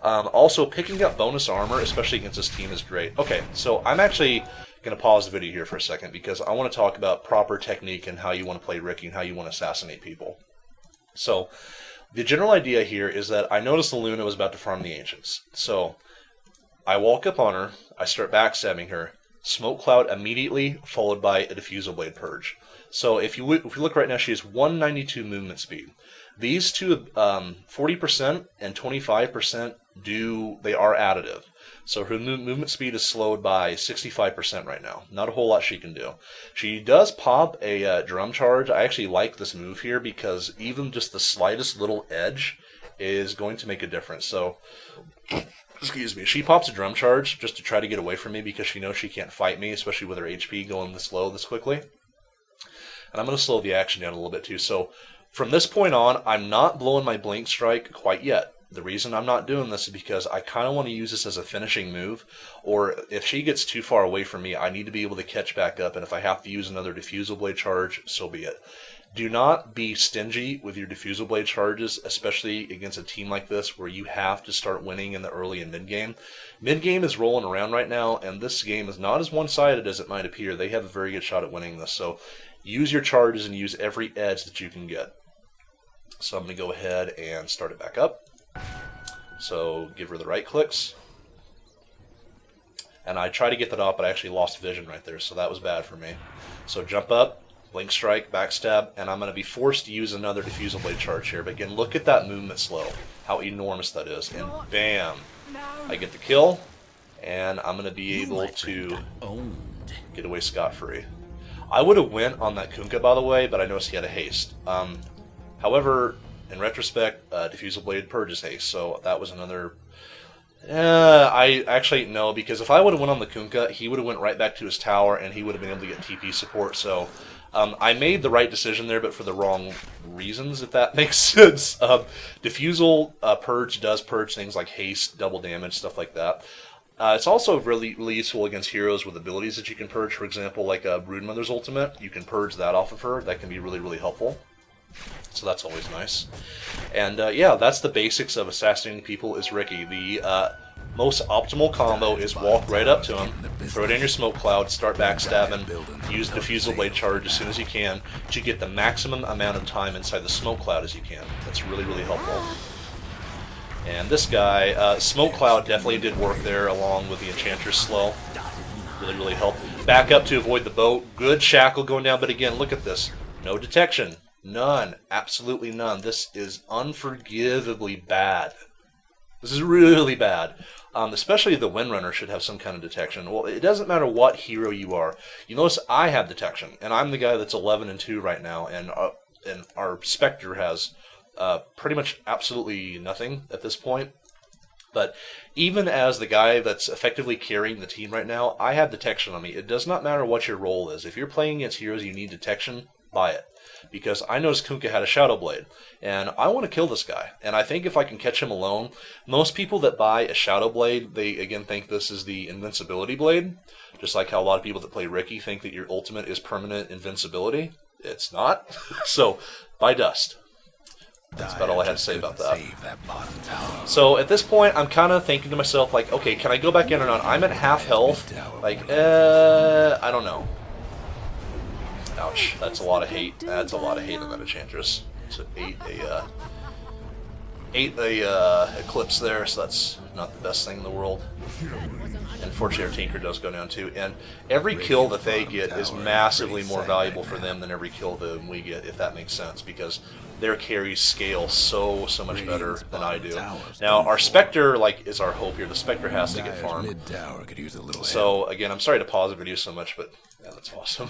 Also, picking up bonus armor, especially against this team, is great. Okay, so I'm actually going to pause the video here for a second because I want to talk about proper technique and how you want to play Riki and how you want to assassinate people. So the general idea here is that I noticed the Luna was about to farm the Ancients. So I walk up on her, I start backstabbing her, Smoke Cloud immediately, followed by a Diffusal Blade Purge. So if you look right now, she has 192 movement speed. These two, 40% and 25%, they are additive. So her movement speed is slowed by 65% right now. Not a whole lot she can do. She does pop a drum charge. I actually like this move here because even just the slightest little edge is going to make a difference. So, excuse me, she pops a drum charge just to try to get away from me because she knows she can't fight me, especially with her HP going this low this quickly. And I'm going to slow the action down a little bit too. So from this point on, I'm not blowing my Blink Strike quite yet. The reason I'm not doing this is because I kind of want to use this as a finishing move, or if she gets too far away from me, I need to be able to catch back up, and if I have to use another Diffusal Blade charge, so be it. Do not be stingy with your Diffusal Blade charges, especially against a team like this where you have to start winning in the early and mid-game. Mid-game is rolling around right now, and this game is not as one-sided as it might appear. They have a very good shot at winning this, so use your charges and use every edge that you can get. So I'm going to go ahead and start it back up. So give her the right clicks. And I tried to get that off, but I actually lost vision right there, so that was bad for me. So jump up, Blink Strike, backstab, and I'm going to be forced to use another Diffusal Blade charge here. But again, look at that movement slow, how enormous that is. And bam, I get the kill, and I'm going to be able to get away scot-free. I would have went on that Kunkka, by the way, but I noticed he had a haste. However, in retrospect, Diffusal Blade purges haste, so that was another... I actually, no, because if I would have went on the Kunkka, he would have went right back to his tower, and he would have been able to get TP support, so... I made the right decision there, but for the wrong reasons, if that makes sense. Diffusal purge does purge things like haste, double damage, stuff like that. It's also really, really useful against heroes with abilities that you can purge. For example, like Broodmother's ultimate, you can purge that off of her. That can be really, really helpful. So that's always nice. And yeah, that's the basics of assassinating people is Riki. The most optimal combo is walk right up to him, throw it in your smoke cloud, start backstabbing, use Diffusal Blade charge as soon as you can to get the maximum amount of time inside the smoke cloud as you can. That's really, really helpful. And this guy, Smoke Cloud definitely did work there along with the Enchantress Slow. Really, really helped. Back up to avoid the boat. Good shackle going down, but again, look at this. No detection. None. Absolutely none. This is unforgivably bad. This is really bad. Especially the Windrunner should have some kind of detection. Well, it doesn't matter what hero you are. You notice I have detection, and I'm the guy that's 11-2 right now, and our Spectre has pretty much absolutely nothing at this point. But even as the guy that's effectively carrying the team right now, I have detection on me. It does not matter what your role is. If you're playing against heroes you need detection, buy it. Because I noticed Kunkka had a Shadow Blade, and I want to kill this guy. And I think if I can catch him alone, most people that buy a Shadow Blade, they again think this is the invincibility blade. Just like how a lot of people that play Riki think that your ultimate is permanent invincibility. It's not. So, buy Dust. That's about all I had to say about that. So at this point, I'm kind of thinking to myself, like, okay, can I go back in or not? I'm at half health. Like, I don't know. Ouch, that's a lot of hate. That's a lot of hate on that Enchantress. So ate a Eclipse there, so that's not the best thing in the world. Unfortunately, our Tinker does go down too, and every kill that they get is massively more valuable for them than every kill that we get, if that makes sense, because their carries scale so much better than I do. Now, our Spectre, like, is our hope here. The Spectre has to get farmed. So, again, I'm sorry to pause the video so much, but yeah, that's awesome.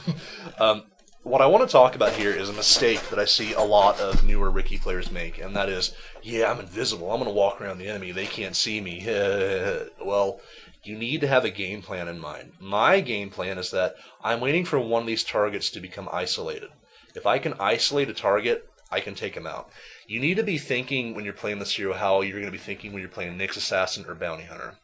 What I want to talk about here is a mistake that I see a lot of newer Riki players make, and that is, yeah, I'm invisible. I'm going to walk around the enemy. They can't see me. Well, you need to have a game plan in mind. My game plan is that I'm waiting for one of these targets to become isolated. If I can isolate a target, I can take him out. You need to be thinking when you're playing this hero how you're going to be thinking when you're playing Nyx Assassin or Bounty Hunter.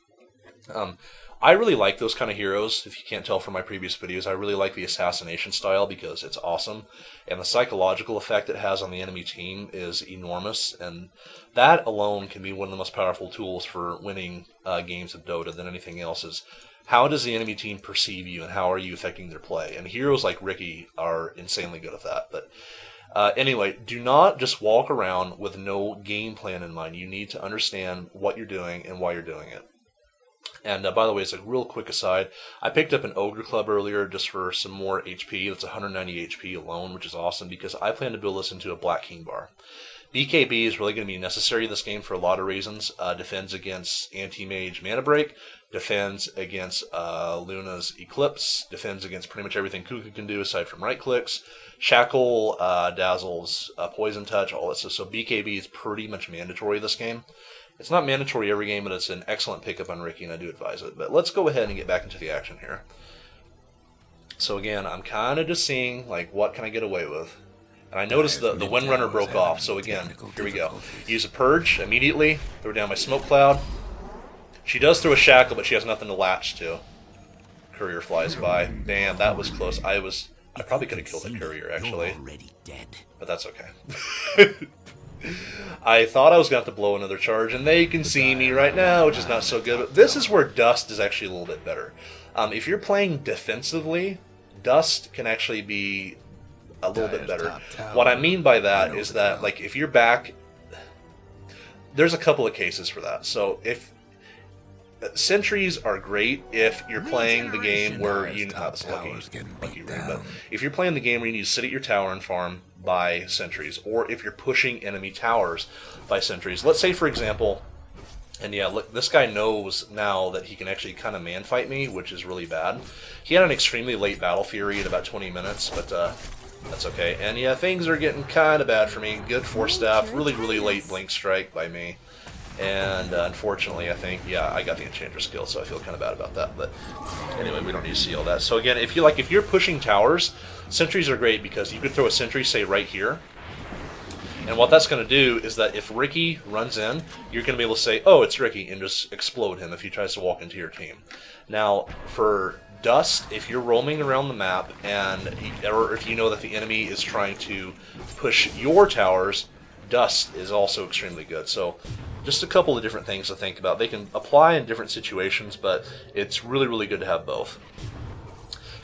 I really like those kind of heroes. If you can't tell from my previous videos, I really like the assassination style because it's awesome. And the psychological effect it has on the enemy team is enormous. And that alone can be one of the most powerful tools for winning games of Dota than anything else is how does the enemy team perceive you and how are you affecting their play? And heroes like Riki are insanely good at that. But anyway, do not just walk around with no game plan in mind. You need to understand what you're doing and why you're doing it. And by the way, as a real quick aside, I picked up an Ogre Club earlier just for some more HP. That's 190 HP alone, which is awesome because I plan to build this into a Black King bar. BKB is really going to be necessary in this game for a lot of reasons. Defends against Anti-Mage Mana Break, defends against Luna's Eclipse, defends against pretty much everything Kunkka can do aside from right clicks, Shackle, Dazzles, Poison Touch, all that stuff. So BKB is pretty much mandatory this game. It's not mandatory every game, but it's an excellent pickup on Riki, and I do advise it. But let's go ahead and get back into the action here. So again, I'm kind of just seeing, like, what can I get away with? And I noticed the Windrunner broke off, so again, here we go. Use a Purge immediately, throw down my Smoke Cloud. She does throw a Shackle, but she has nothing to latch to. Courier flies by. Damn, that was close. I probably could have killed that Courier, actually. But that's okay. I thought I was going to have to blow another charge, and they can see me right now, which is not so good. But this is where Dust is actually a little bit better. If you're playing defensively, Dust can actually be a little bit better. What I mean by that is that, like, if you're back, there's a couple of cases for that. So if sentries are great if you're playing the game where you but if you're playing the game where you need to sit at your tower and farm by sentries, or if you're pushing enemy towers by sentries. Let's say, for example, and yeah, look, this guy knows now that he can actually kind of man fight me, which is really bad. He had an extremely late Battle Fury at about 20 minutes, but that's okay. And yeah, things are getting kind of bad for me. Good Force Staff, really late Blink Strike by me. And unfortunately, I think, yeah, I got the Enchantress skill, so I feel kind of bad about that. But anyway, we don't need to see all that. So again, if you're pushing towers, sentries are great because you could throw a sentry, say, right here. And what that's going to do is that if Riki runs in, you're going to be able to say, oh, it's Riki, and just explode him if he tries to walk into your team. Now, for Dust, if you're roaming around the map, or if you know that the enemy is trying to push your towers, Dust is also extremely good. So just a couple of different things to think about. They can apply in different situations, but it's really good to have both.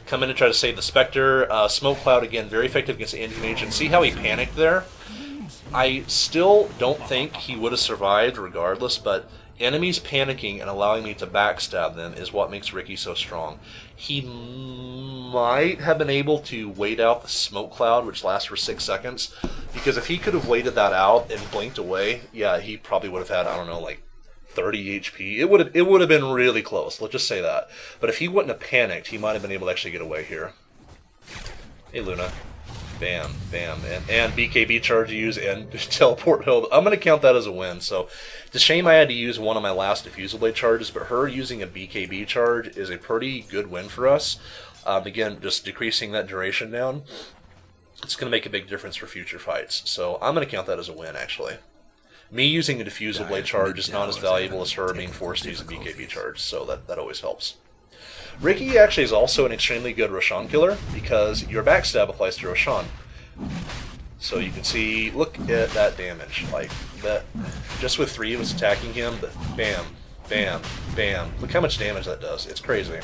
Come in and try to save the Spectre. Smoke Cloud, again, very effective against the Anti-Mage. And see how he panicked there? I still don't think he would have survived regardless, but enemies panicking and allowing me to backstab them is what makes Riki so strong. He might have been able to wait out the smoke cloud, which lasts for 6 seconds, because if he could have waited that out and blinked away, yeah, he probably would have had, I don't know, like 30 HP. It would have been really close, let's just say that. But if he wouldn't have panicked, he might have been able to actually get away here. Hey, Luna. Bam, bam, and BKB charge to use and teleport build. I'm going to count that as a win. So it's a shame I had to use one of my last Diffusal Blade charges, but her using a BKB charge is a pretty good win for us. Again, just decreasing that duration down. It's going to make a big difference for future fights. So I'm going to count that as a win, actually. Me using a Diffusal Blade charge is not as valuable as her being forced to use a BKB charge, so that always helps. Riki actually is also an extremely good Roshan killer because your backstab applies to Roshan. So you can see, look at that damage. Like, that, just with 3 of us attacking him, but bam, bam, bam. Look how much damage that does. It's crazy.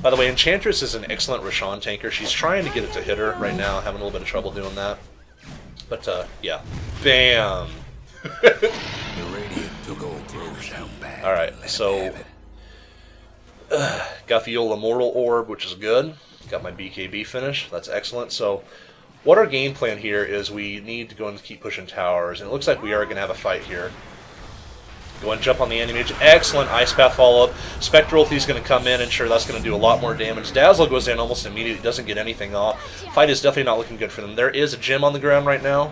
By the way, Enchantress is an excellent Roshan tanker. She's trying to get it to hit her right now, having a little bit of trouble doing that. But, yeah. Bam! Alright, so got the old Immortal Orb, which is good. Got my BKB finish. That's excellent. So what our game plan here is we need to go and keep pushing towers, and it looks like we are going to have a fight here. Go and jump on the enemy. Excellent Ice Path follow-up. Spectral Ulti is going to come in, and sure, that's going to do a lot more damage. Dazzle goes in almost immediately. Doesn't get anything off. Fight is definitely not looking good for them. There is a gem on the ground right now.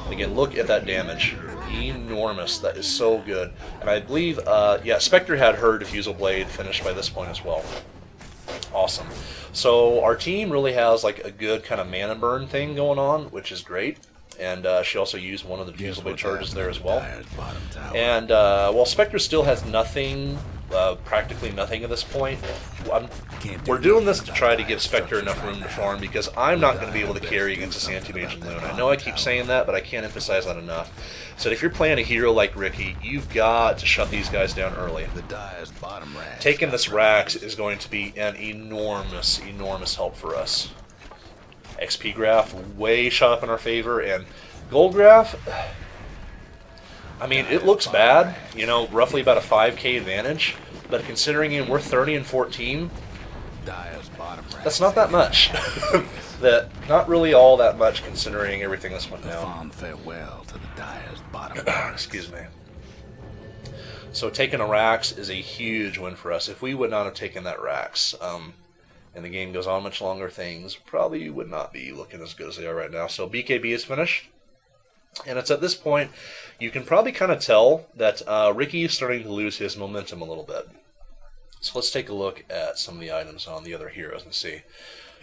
Again, look at that damage. Enormous. That is so good. And I believe, yeah, Spectre had her Diffusal Blade finished by this point as well. Awesome. So our team really has like a good kind of mana burn thing going on, which is great. And she also used one of the Diffusal Blade charges there as well. And while Spectre still has nothing, practically nothing at this point, we're doing this to try to give Spectre enough room to farm, because I'm not going to be able to carry against this anti-mage and Luna. I know I keep saying that, but I can't emphasize that enough. So if you're playing a hero like Riki, you've got to shut these guys down early. Taking this Rax is going to be an enormous, enormous help for us. XP graph way shot up in our favor, and gold graph, I mean, it looks bad, you know, roughly about a 5k advantage, but considering we're 30 and 14, that's not that much. Not really all that much considering everything that's went down. Excuse me. So taking a Rax is a huge win for us. If we would not have taken that Rax, and the game goes on much longer, things probably would not be looking as good as they are right now. So BKB is finished. And it's at this point, you can probably kind of tell that Riki is starting to lose his momentum a little bit. So let's take a look at some of the items on the other heroes and see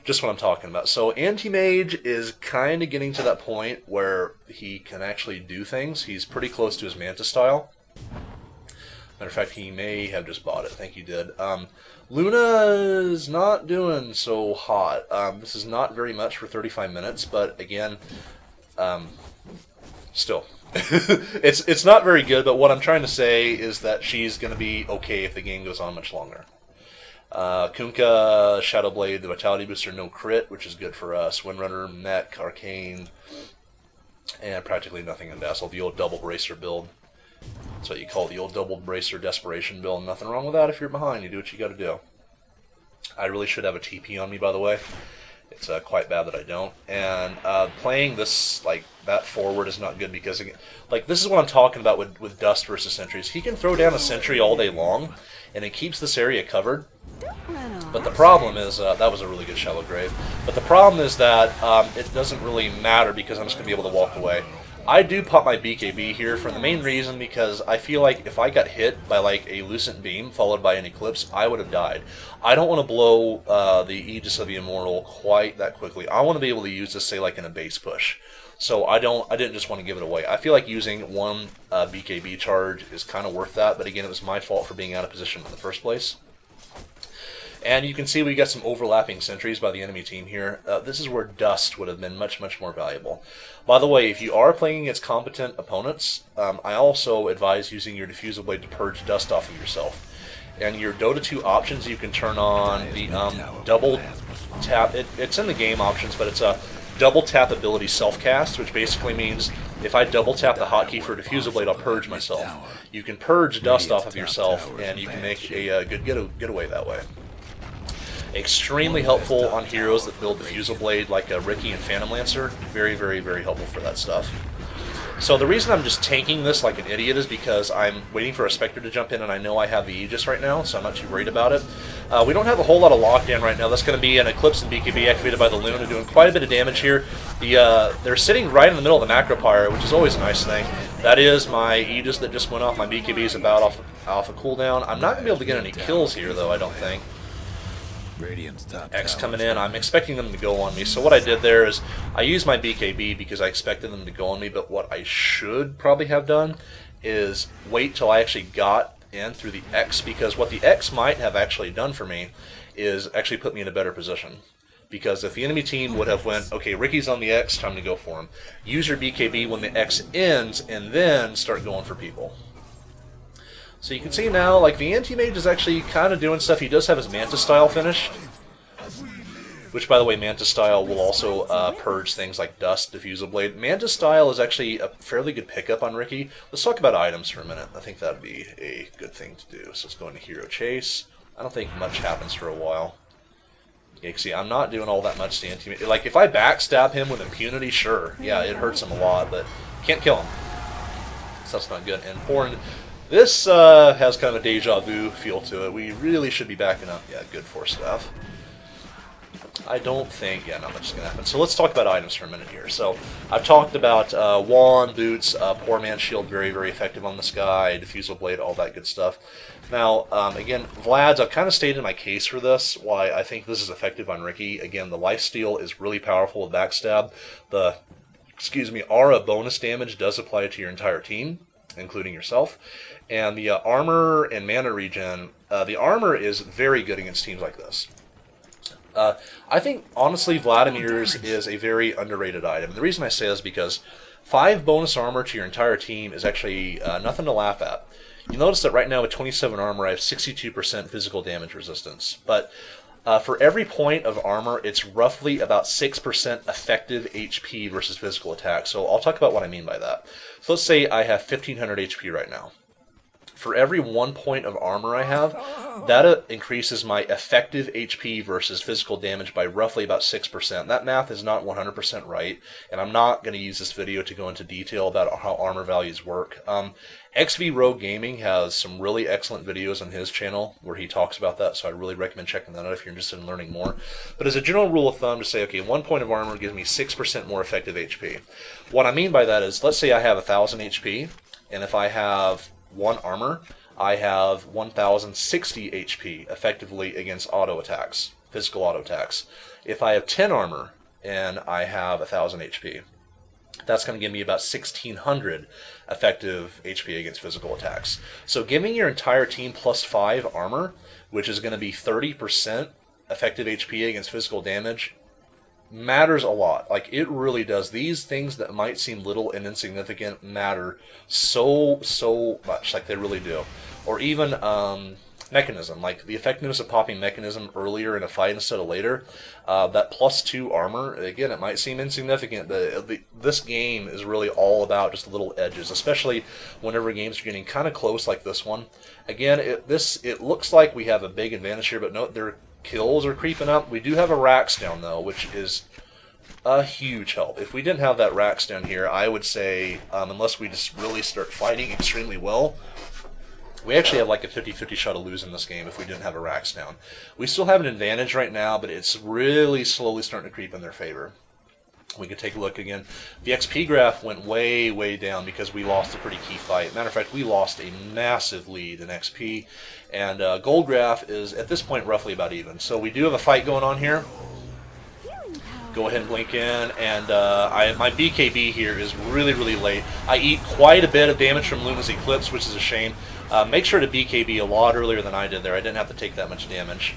just what I'm talking about. So Anti-Mage is kind of getting to that point where he can actually do things. He's pretty close to his Manta style. Matter of fact, he may have just bought it. I think he did. Luna is not doing so hot. This is not very much for 35 minutes, but again, still. it's not very good, but what I'm trying to say is that she's going to be okay if the game goes on much longer. Kunkka, Shadowblade, the Vitality Booster, no crit, which is good for us. Windrunner, Mech, Arcane, and practically nothing in Dazzle. The old double bracer build. That's what you call the old double bracer desperation build. Nothing wrong with that if you're behind. You do what you got to do. I really should have a TP on me, by the way. It's quite bad that I don't. And playing this like that forward is not good because, like, this is what I'm talking about with Dust versus Sentries. He can throw down a Sentry all day long, and it keeps this area covered. But the problem is, that was a really good Shallow Grave. But the problem is that it doesn't really matter because I'm just going to be able to walk away. I do pop my BKB here for the main reason because I feel like if I got hit by like a Lucent Beam followed by an Eclipse, I would have died. I don't want to blow the Aegis of the Immortal quite that quickly. I want to be able to use this, say, like in a base push. So I didn't just want to give it away. I feel like using one BKB charge is kind of worth that, but again, it was my fault for being out of position in the first place. And you can see we got some overlapping sentries by the enemy team here. This is where Dust would have been much, much more valuable. By the way, if you are playing against competent opponents, I also advise using your Diffusal Blade to purge Dust off of yourself. And your Dota 2 options, you can turn on the double tap. It's in the game options, but it's a double tap ability self-cast, which basically means if I double tap the hotkey for Diffusal Blade, I'll purge myself. You can purge dust off of yourself, and you can make a good getaway that way. Extremely helpful on heroes that build Diffusal Blade like Riki and Phantom Lancer. Very, very, very helpful for that stuff. So the reason I'm just tanking this like an idiot is because I'm waiting for a Spectre to jump in, and I know I have the Aegis right now, so I'm not too worried about it. We don't have a whole lot of lockdown right now. That's going to be an Eclipse and BKB activated by the Luna, doing quite a bit of damage here. They're sitting right in the middle of the Macro Pyre, which is always a nice thing. That is my Aegis that just went off. My BKB is about off a cooldown. I'm not going to be able to get any kills here, though, I don't think. X coming in, I'm expecting them to go on me, so what I did there is I used my BKB because I expected them to go on me, but what I should probably have done is wait till I actually got in through the X, because what the X might have actually done for me is actually put me in a better position. Because if the enemy team would have went, okay, Riki's on the X, time to go for him. Use your BKB when the X ends, and then start going for people. So you can see now, like, the anti-mage is actually kind of doing stuff. He does have his Manta style finished, which, by the way, Manta style will also purge things like dust, Diffusal Blade. Manta style is actually a fairly good pickup on Riki. Let's talk about items for a minute. I think that would be a good thing to do. So let's go into Hero Chase. I don't think much happens for a while. Yeah, you see, I'm not doing all that much to anti-mage. Like, if I backstab him with impunity, sure. Yeah, it hurts him a lot, but can't kill him. So that's not good. And Horn... This has kind of a deja vu feel to it. We really should be backing up. Yeah, good for stuff. I don't think... Yeah, not much is going to happen. So let's talk about items for a minute here. So I've talked about Wand, Boots, Poor Man's Shield, very, very effective on this guy, Diffusal Blade, all that good stuff. Now, again, Vlad's, I've kind of stated my case for this, why I think this is effective on Riki. Again, the lifesteal is really powerful with Backstab. The, aura bonus damage does apply to your entire team, including yourself. And the armor and mana regen, the armor is very good against teams like this. I think, honestly, Vladimir's is a very underrated item. The reason I say this is because 5 bonus armor to your entire team is actually nothing to laugh at. You notice that right now with 27 armor, I have 62% physical damage resistance. But for every point of armor, it's roughly about 6% effective HP versus physical attack. So I'll talk about what I mean by that. So let's say I have 1500 HP right now. For every 1 point of armor I have, that increases my effective HP versus physical damage by roughly about 6%. That math is not 100% right, and I'm not going to use this video to go into detail about how armor values work. XV Rogue Gaming has some really excellent videos on his channel where he talks about that, so I really recommend checking that out if you're interested in learning more. But as a general rule of thumb, to say, okay, 1 point of armor gives me 6% more effective HP. What I mean by that is, let's say I have 1000 HP, and if I have 1 armor, I have 1060 HP effectively against auto attacks, physical auto attacks. If I have 10 armor and I have 1000 HP, that's going to give me about 1600 effective HP against physical attacks. So giving your entire team plus 5 armor, which is going to be 30% effective HP against physical damage, matters a lot. Like, it really does. These things that might seem little and insignificant matter so much. Like, they really do. Or even Mechanism, like the effectiveness of popping Mechanism earlier in a fight instead of later. That +2 armor, again, it might seem insignificant, but this game is really all about just little edges, especially whenever games are getting kind of close like this one. Again, it looks like we have a big advantage here, but no, their kills are creeping up. We do have a Rax down, though, which is a huge help. If we didn't have that Rax down here, I would say, unless we just really start fighting extremely well, we actually have like a 50-50 shot of losing this game if we didn't have a Rax down. We still have an advantage right now, but it's really slowly starting to creep in their favor. We can take a look again. The XP graph went way, way down because we lost a pretty key fight. Matter of fact, we lost a massive lead in XP, and gold graph is at this point roughly about even. So we do have a fight going on here. Go ahead and blink in, and my BKB here is really, really late. I eat quite a bit of damage from Luna's Eclipse, which is a shame. Make sure to BKB a lot earlier than I did there. I didn't have to take that much damage.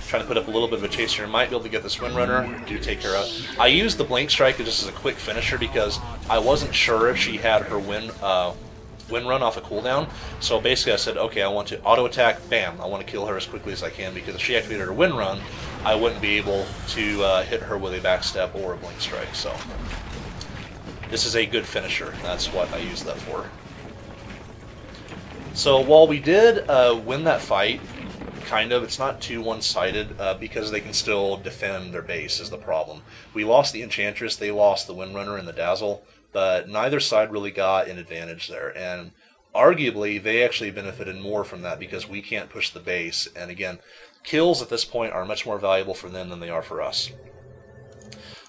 Trying to put up a little bit of a chase here. Might be able to get this Windrunner. Do take her out. I used the Blink Strike just as a quick finisher because I wasn't sure if she had her Wind Run off a cooldown. So basically I said, okay, I want to auto attack, bam, I want to kill her as quickly as I can, because if she activated her Wind Run, I wouldn't be able to hit her with a backstab or a Blink Strike. So This is a good finisher. That's what I use that for. So while we did win that fight, kind of, it's not too one-sided because they can still defend their base is the problem. We lost the Enchantress, they lost the Windrunner and the Dazzle, but neither side really got an advantage there. And arguably, they actually benefited more from that because we can't push the base. And again, kills at this point are much more valuable for them than they are for us.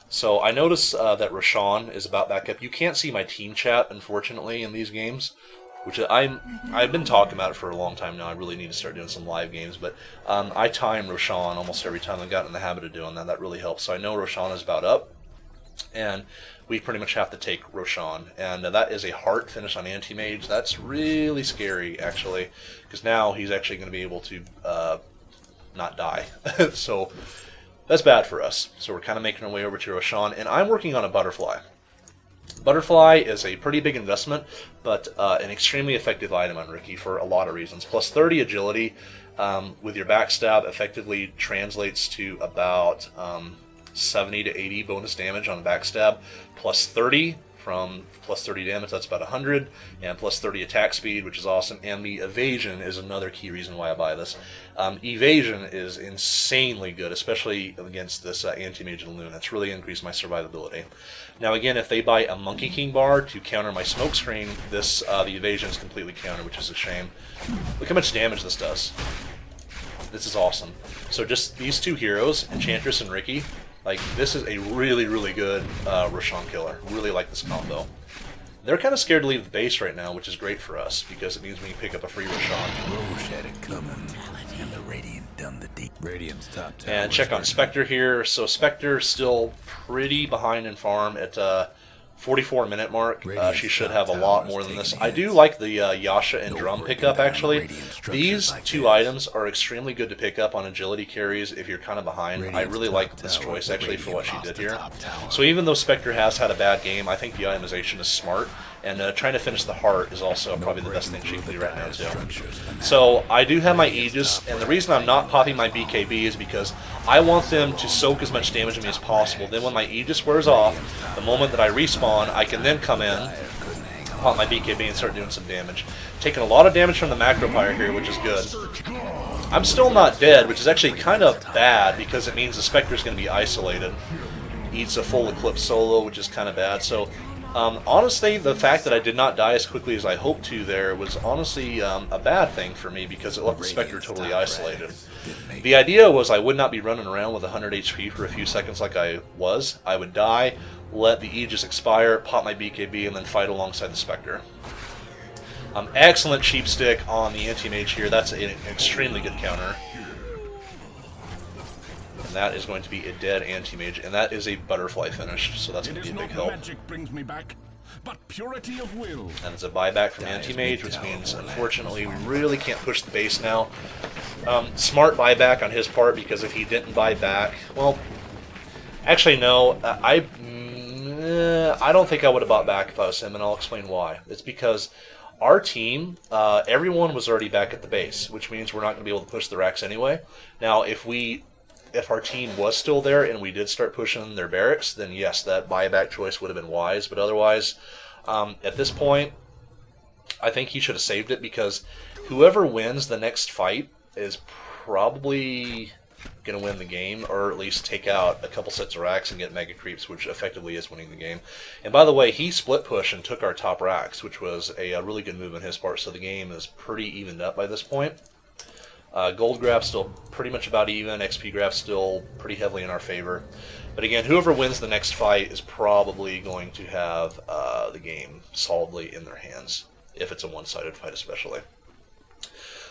So I notice that Roshan is about back up. You can't see my team chat, unfortunately, in these games, which I've been talking about it for a long time now. I really need to start doing some live games, but I time Roshan almost every time. I've gotten in the habit of doing that. That really helps. So I know Roshan is about up, and we pretty much have to take Roshan. And that is a heart finish on Anti-Mage. That's really scary, actually, because now he's actually going to be able to not die. So that's bad for us. So we're kind of making our way over to Roshan, and I'm working on a Butterfly. Butterfly is a pretty big investment, but an extremely effective item on Riki for a lot of reasons. Plus 30 agility with your backstab effectively translates to about 70 to 80 bonus damage on backstab. Plus 30 from plus 30 damage, that's about 100, and plus 30 attack speed, which is awesome. And the evasion is another key reason why I buy this. Evasion is insanely good, especially against this Anti-Mage and Loon. It's really increased my survivability. Now again, if they buy a Monkey King bar to counter my smoke screen, this the evasion is completely countered, which is a shame. Look how much damage this does. This is awesome. So just these two heroes, Enchantress and Riki, like this is a really, really good Roshan killer. Really like this combo. They're kind of scared to leave the base right now, which is great for us because it means we can pick up a free Roshan. Roche had it coming, and the Radiant done the deep. Radiant's top tower. And check on Spectre here. So Spectre still pretty behind in farm at 44-minute mark. She should have a lot more than this. I do like the Yasha and Drum pickup, actually. These two items are extremely good to pick up on agility carries if you're kind of behind. I really like this choice, actually, for what she did here. So even though Spectre has had a bad game, I think the itemization is smart. And trying to finish the heart is also probably the best thing she can do right now, too. So I do have my Aegis, and the reason I'm not popping my BKB is because I want them to soak as much damage on me as possible. Then when my Aegis wears off, the moment that I respawn, I can then come in, pop my BKB, and start doing some damage. Taking a lot of damage from the Macro Pyre here, which is good. I'm still not dead, which is actually kind of bad, because it means the Spectre's going to be isolated. Eats a full Eclipse solo, which is kind of bad. So honestly, the fact that I did not die as quickly as I hoped to there was honestly a bad thing for me because it left the Spectre totally isolated. The idea was I would not be running around with 100 HP for a few seconds like I was. I would die, let the Aegis expire, pop my BKB, and then fight alongside the Spectre. Excellent cheap stick on the Anti-Mage here. That's an extremely good counter. And that is going to be a dead Anti-Mage, and that is a Butterfly finish, so that's going to be a big help. Brings me back, but purity of will. And it's a buyback from Anti-Mage, which means, unfortunately, we really can't push the base now. Smart buyback on his part, because if he didn't buy back, well, actually, no, I don't think I would have bought back if I was him, and I'll explain why. It's because our team, everyone was already back at the base, which means we're not going to be able to push the racks anyway. Now, if our team was still there and we did start pushing their barracks, then yes, that buyback choice would have been wise. But otherwise, at this point, I think he should have saved it because whoever wins the next fight is probably going to win the game, or at least take out a couple sets of racks and get mega creeps, which effectively is winning the game. And by the way, he split push and took our top racks, which was a really good move on his part, so the game is pretty evened up by this point. Gold graph still pretty much about even, XP graph still pretty heavily in our favor. But again, whoever wins the next fight is probably going to have the game solidly in their hands, if it's a one-sided fight especially.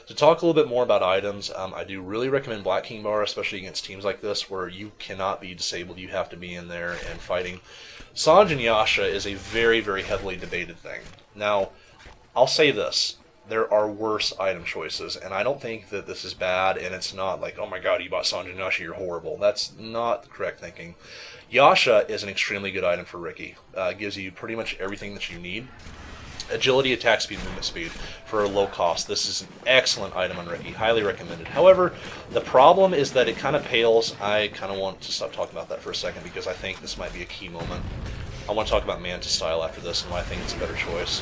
To talk a little bit more about items, I do really recommend Black King Bar, especially against teams like this where you cannot be disabled, you have to be in there and fighting. Sange and Yasha is a very, very heavily debated thing. Now, I'll say this. There are worse item choices, and I don't think that this is bad, and it's not like, oh my god, you bought Sange and Yasha, you're horrible. That's not the correct thinking. Yasha is an extremely good item for Riki. It gives you pretty much everything that you need. Agility, attack speed, movement speed for a low cost. This is an excellent item on Riki, highly recommended. However, the problem is that it kind of pales. I kind of want to stop talking about that for a second because I think this might be a key moment. I want to talk about Manta Style after this and why I think it's a better choice.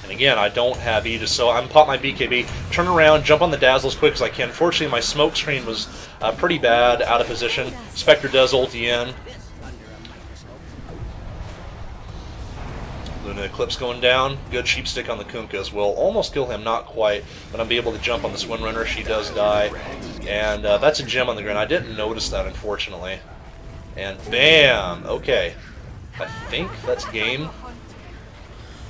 And again, I don't have Aegis, so I'm pop my BKB, turn around, jump on the Dazzle as quick as I can. Unfortunately, my smoke screen was pretty bad, out of position. Spectre does ulti in. Luna Eclipse going down. Good sheep stick on the Kunkka as well. Almost kill him, not quite, but I'm be able to jump on this Windrunner. She does die. And that's a gem on the ground. I didn't notice that, unfortunately. And bam! Okay. I think that's game.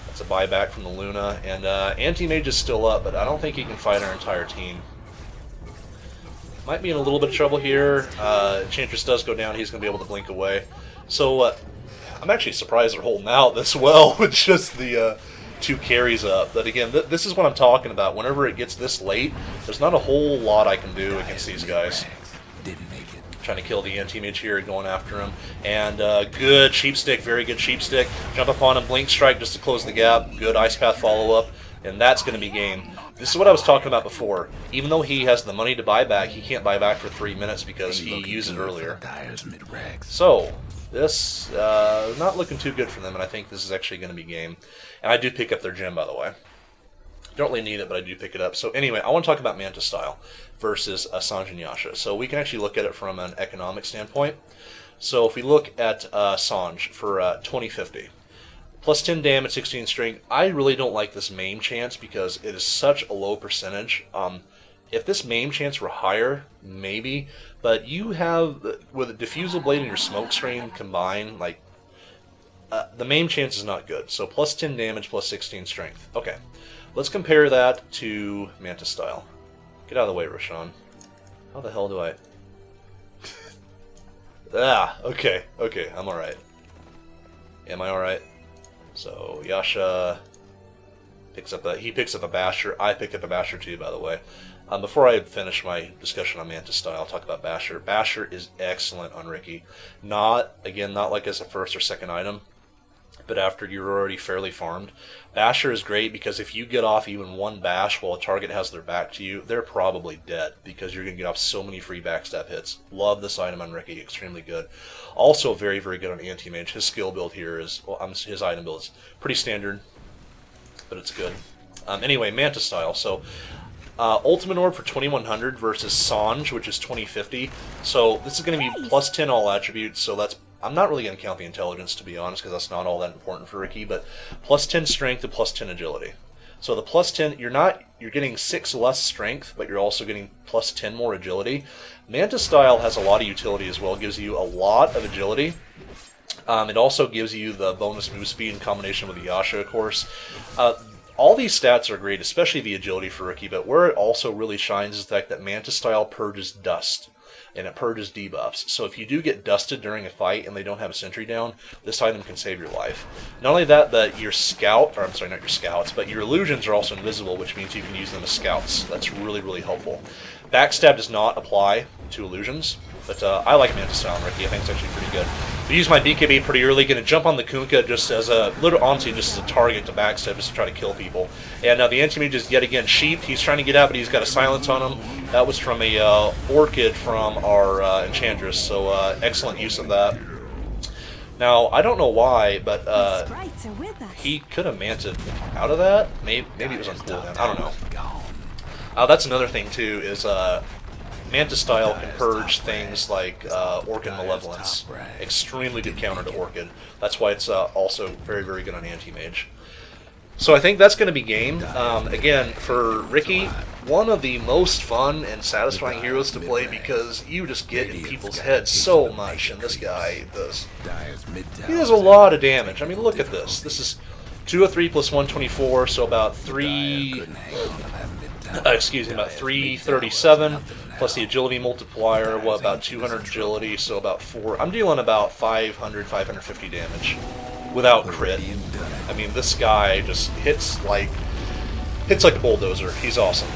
That's a buyback from the Luna. And Anti-Mage is still up, but I don't think he can fight our entire team. Might be in a little bit of trouble here. Enchantress does go down. He's going to be able to blink away. So, I'm actually surprised they're holding out this well with just the 2 carries up. But again, this is what I'm talking about. Whenever it gets this late, there's not a whole lot I can do against these guys. Trying to kill the anti-mage here, going after him. And good sheep stick, very good sheep stick. Jump upon him, blink strike just to close the gap. Good ice path follow-up. And that's going to be game. This is what I was talking about before. Even though he has the money to buy back, he can't buy back for 3 minutes because he used it earlier. So, this, not looking too good for them, and I think this is actually going to be game. And I do pick up their gem, by the way. Don't really need it, but I do pick it up. So anyway, I want to talk about Manta Style versus Sange and Yasha. So we can actually look at it from an economic standpoint. So if we look at Sange for 2050, plus 10 damage, 16 strength, I really don't like this maim chance because it is such a low percentage. If this maim chance were higher, maybe, but you have, with a Diffusal Blade and your smoke screen combined, like, the maim chance is not good. So plus 10 damage, plus 16 strength. Okay, let's compare that to Manta Style. Get out of the way, Roshan. How the hell do I... okay, I'm alright. Am I alright? So, Yasha picks up he picks up a Basher. I pick up a Basher too, by the way. Before I finish my discussion on Manta Style, I'll talk about Basher. Basher is excellent on Riki. Not like as a first or second item, but after you're already fairly farmed. Basher is great because if you get off even one bash while a target has their back to you, they're probably dead because you're going to get off so many free backstab hits. Love this item on Riki, extremely good. Also very, very good on Anti-Mage. His skill build here is, well, his item build is pretty standard, but it's good. Anyway, Manta Style. So, Ultimate Orb for 2100 versus Sange, which is 2050. So this is going to be plus 10 all attributes, so that's... I'm not really going to count the intelligence, to be honest, because that's not all that important for Riki, but plus 10 strength and plus 10 agility. So the plus 10, you're getting 6 less strength, but you're also getting plus 10 more agility. Manta Style has a lot of utility as well. It gives you a lot of agility. It also gives you the bonus move speed in combination with the Yasha, of course. All these stats are great, especially the agility for Riki, but where it also really shines is the fact that Manta Style purges dust, and it purges debuffs. So if you do get dusted during a fight and they don't have a sentry down, this item can save your life. Not only that, but your scout, or I'm sorry, not your scouts, but your illusions are also invisible, which means you can use them as scouts. That's really, really helpful. Backstab does not apply to illusions, but I like Manta Style on Riki. I think it's actually pretty good. I use my BKB pretty early, going to jump on the Kunkka just as a little, honestly, just as a target to backstab, just to try to kill people. And the anti-mage is yet again sheep. He's trying to get out, but he's got a silence on him. That was from a orchid from our Enchantress, so excellent use of that. Now, I don't know why, but he could have manted out of that. Maybe it was on cooldown. I don't know. That's another thing, too, is Manta Style can purge things like Orchid Malevolence. Extremely good counter to Orchid. That's why it's also very, very good on Anti-Mage. So I think that's going to be game. Again, for Riki, one of the most fun and satisfying heroes to play because you just get in people's heads so much, and this guy does. He does a lot of damage. I mean, look at this. This is 203 plus 124, so about 337, plus the agility multiplier, about 200 agility, so about 4. I'm dealing about 500, 550 damage without crit. I mean, this guy just hits like a bulldozer. He's awesome.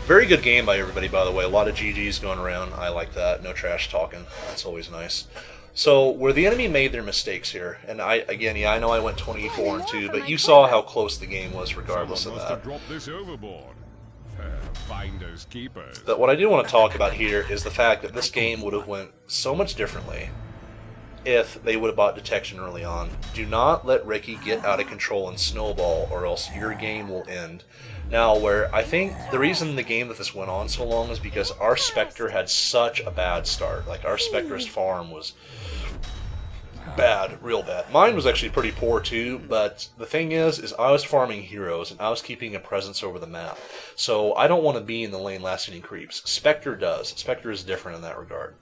Very good game by everybody, by the way. A lot of GGs going around. I like that. No trash talking. That's always nice. So, where the enemy made their mistakes here, and I know I went 24-2, but you saw how close the game was regardless of that. But what I do want to talk about here is the fact that this game would have went so much differently if they would have bought detection early on. Do not let Riki get out of control and snowball, or else your game will end. Now, where I think the reason the game that this went on so long is because our Spectre had such a bad start. Like, our Spectre's farm was bad, real bad. Mine was actually pretty poor too, but the thing is I was farming heroes and I was keeping a presence over the map. So I don't want to be in the lane last hitting creeps. Spectre does. Spectre is different in that regard.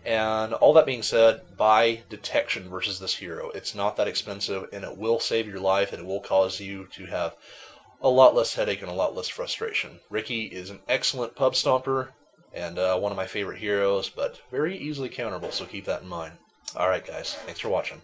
And all that being said, buy detection versus this hero. It's not that expensive, and it will save your life, and it will cause you to have a lot less headache and a lot less frustration. Riki is an excellent pub stomper, and one of my favorite heroes, but very easily counterable, so keep that in mind. Alright guys, thanks for watching.